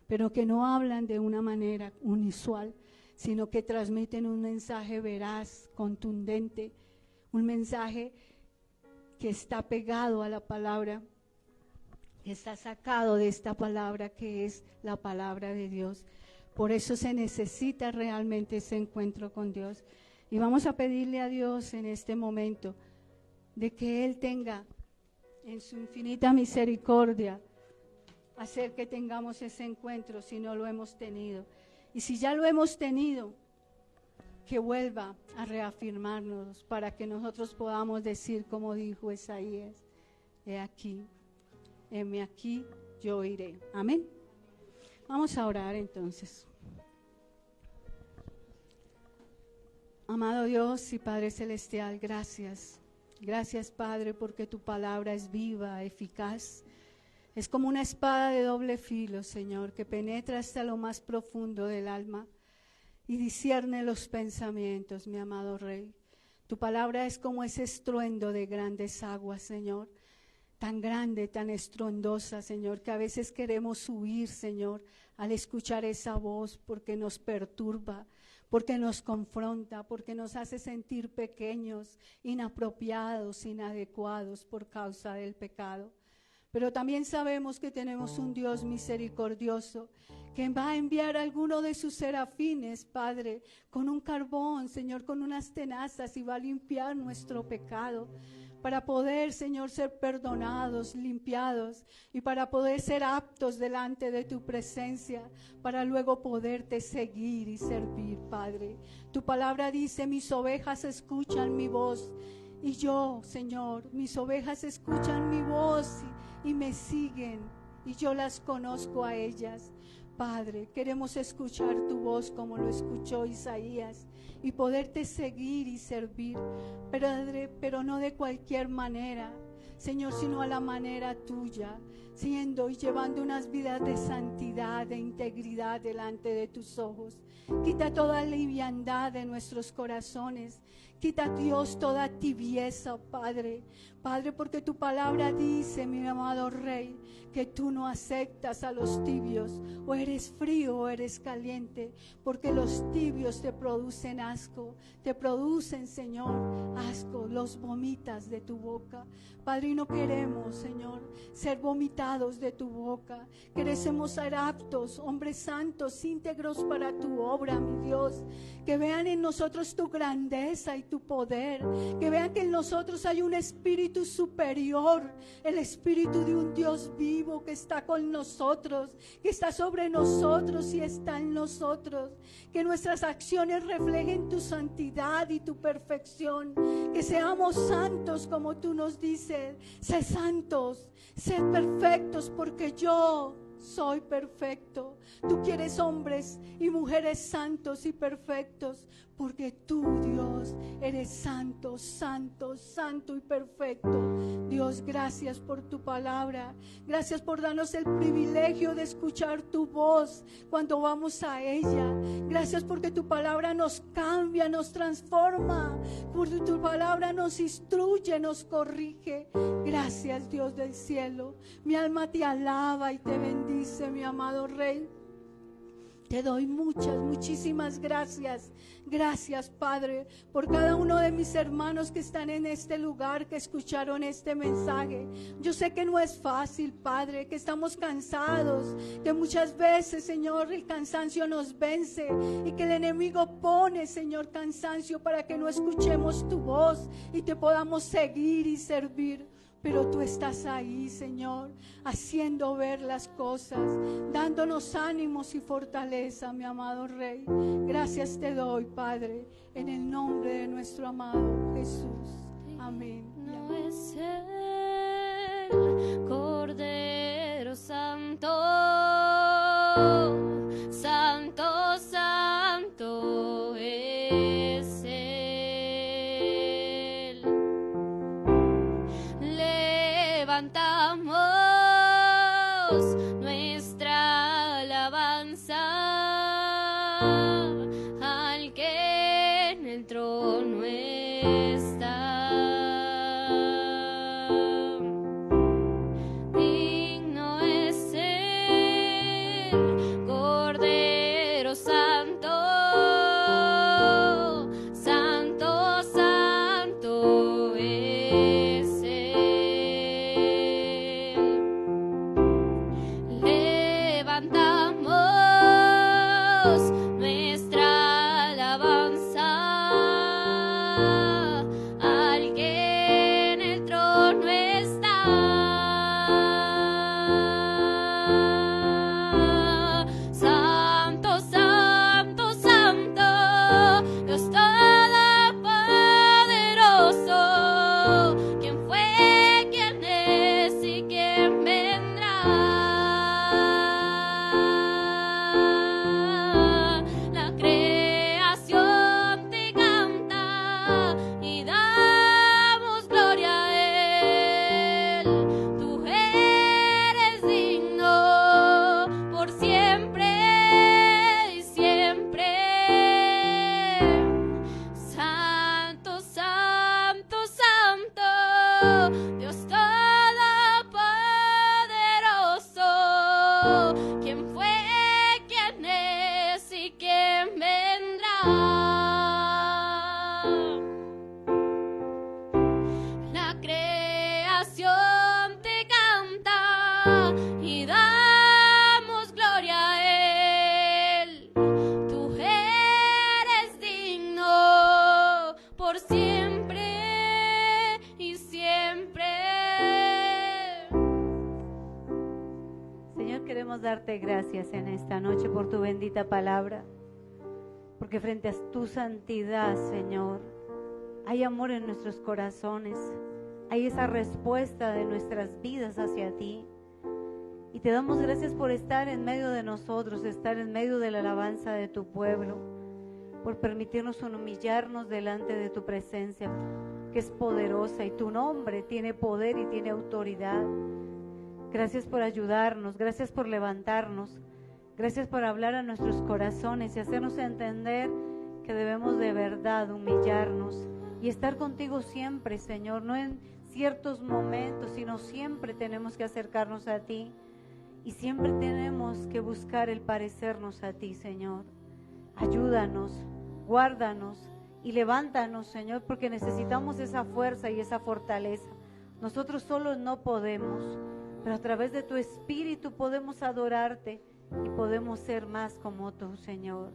pero que no hablan de una manera unusual, sino que transmiten un mensaje veraz, contundente, un mensaje que está pegado a la palabra, que está sacado de esta palabra que es la palabra de Dios. Por eso se necesita realmente ese encuentro con Dios. Y vamos a pedirle a Dios en este momento de que Él tenga en su infinita misericordia hacer que tengamos ese encuentro si no lo hemos tenido. Y si ya lo hemos tenido, que vuelva a reafirmarnos para que nosotros podamos decir como dijo Isaías, heme aquí, yo iré. Amén. Vamos a orar entonces. Amado Dios y Padre Celestial, gracias. Gracias, Padre, porque tu palabra es viva, eficaz. Es como una espada de doble filo, Señor, que penetra hasta lo más profundo del alma y discierne los pensamientos, mi amado Rey. Tu palabra es como ese estruendo de grandes aguas, Señor, tan grande, tan estruendosa, Señor, que a veces queremos huir, Señor, al escuchar esa voz porque nos perturba, porque nos confronta, porque nos hace sentir pequeños, inapropiados, inadecuados por causa del pecado. Pero también sabemos que tenemos un Dios misericordioso que va a enviar a alguno de sus serafines, Padre, con un carbón, Señor, con unas tenazas, y va a limpiar nuestro pecado para poder, Señor, ser perdonados, limpiados, y para poder ser aptos delante de tu presencia, para luego poderte seguir y servir, Padre. Tu palabra dice: mis ovejas escuchan mi voz. Y yo, Señor, mis ovejas escuchan mi voz y me siguen, y yo las conozco a ellas. Padre, queremos escuchar tu voz como lo escuchó Isaías y poderte seguir y servir, pero no de cualquier manera, Señor, sino a la manera tuya, siendo y llevando unas vidas de santidad, de integridad delante de tus ojos. Quita toda liviandad de nuestros corazones. Quita, Dios, toda tibieza, Padre. Padre, porque tu palabra dice, mi amado Rey, que tú no aceptas a los tibios. O eres frío o eres caliente, porque los tibios te producen asco. Te producen, Señor, asco. Los vomitas de tu boca. Padre, y no queremos, Señor, ser vomitados de tu boca. Queremos ser aptos, hombres santos, íntegros para tu obra, mi Dios. Que vean en nosotros tu grandeza y tu poder. Que vean que en nosotros hay un espíritu superior, el espíritu de un Dios vivo que está con nosotros, que está sobre nosotros y está en nosotros. Que nuestras acciones reflejen tu santidad y tu perfección. Que seamos santos como tú nos dices. Sé santos, sé perfectos, porque yo soy perfecto. Tú quieres hombres y mujeres santos y perfectos, porque tú, Dios, eres santo, santo, santo y perfecto. Dios, gracias por tu palabra. Gracias por darnos el privilegio de escuchar tu voz cuando vamos a ella. Gracias porque tu palabra nos cambia, nos transforma. Porque tu palabra nos instruye, nos corrige. Gracias, Dios del cielo. Mi alma te alaba y te bendice, mi amado Rey. Te doy muchísimas gracias. Gracias, Padre, por cada uno de mis hermanos que están en este lugar, que escucharon este mensaje. Yo sé que no es fácil, Padre, que estamos cansados, que muchas veces, Señor, el cansancio nos vence y que el enemigo pone, Señor, cansancio para que no escuchemos tu voz y te podamos seguir y servir. Pero tú estás ahí, Señor, haciendo ver las cosas, dándonos ánimos y fortaleza, mi amado Rey. Gracias te doy, Padre, en el nombre de nuestro amado Jesús. Amén. No es el Cordero Santo, Santo, Santo es Él. Levantamos nuestra alabanza al que en el trono está. Digno es el Cordero Santo, Santo, Santo es Él. y damos gloria a Él. Tú eres digno por siempre y siempre. Señor, queremos darte gracias en esta noche por tu bendita palabra, porque frente a tu santidad, Señor, hay amor en nuestros corazones, hay esa respuesta de nuestras vidas hacia ti. Y te damos gracias por estar en medio de nosotros, estar en medio de la alabanza de tu pueblo, por permitirnos humillarnos delante de tu presencia, que es poderosa, y tu nombre tiene poder y tiene autoridad. Gracias por ayudarnos, gracias por levantarnos, gracias por hablar a nuestros corazones y hacernos entender que debemos de verdad humillarnos y estar contigo siempre, Señor, no en ciertos momentos, sino siempre tenemos que acercarnos a ti y siempre tenemos que buscar el parecernos a ti, Señor. Ayúdanos, guárdanos y levántanos, Señor, porque necesitamos esa fuerza y esa fortaleza. Nosotros solos no podemos, pero a través de tu Espíritu podemos adorarte y podemos ser más como tú, Señor.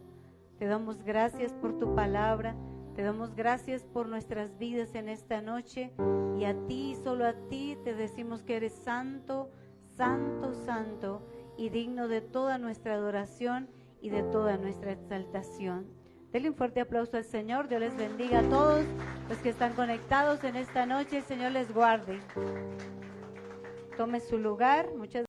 Te damos gracias por tu palabra, te damos gracias por nuestras vidas en esta noche, y a ti, solo a ti, te decimos que eres santo, santo, santo, y digno de toda nuestra adoración y de toda nuestra exaltación. Denle un fuerte aplauso al Señor. Dios les bendiga a todos los que están conectados en esta noche. El Señor les guarde. Tome su lugar. Muchas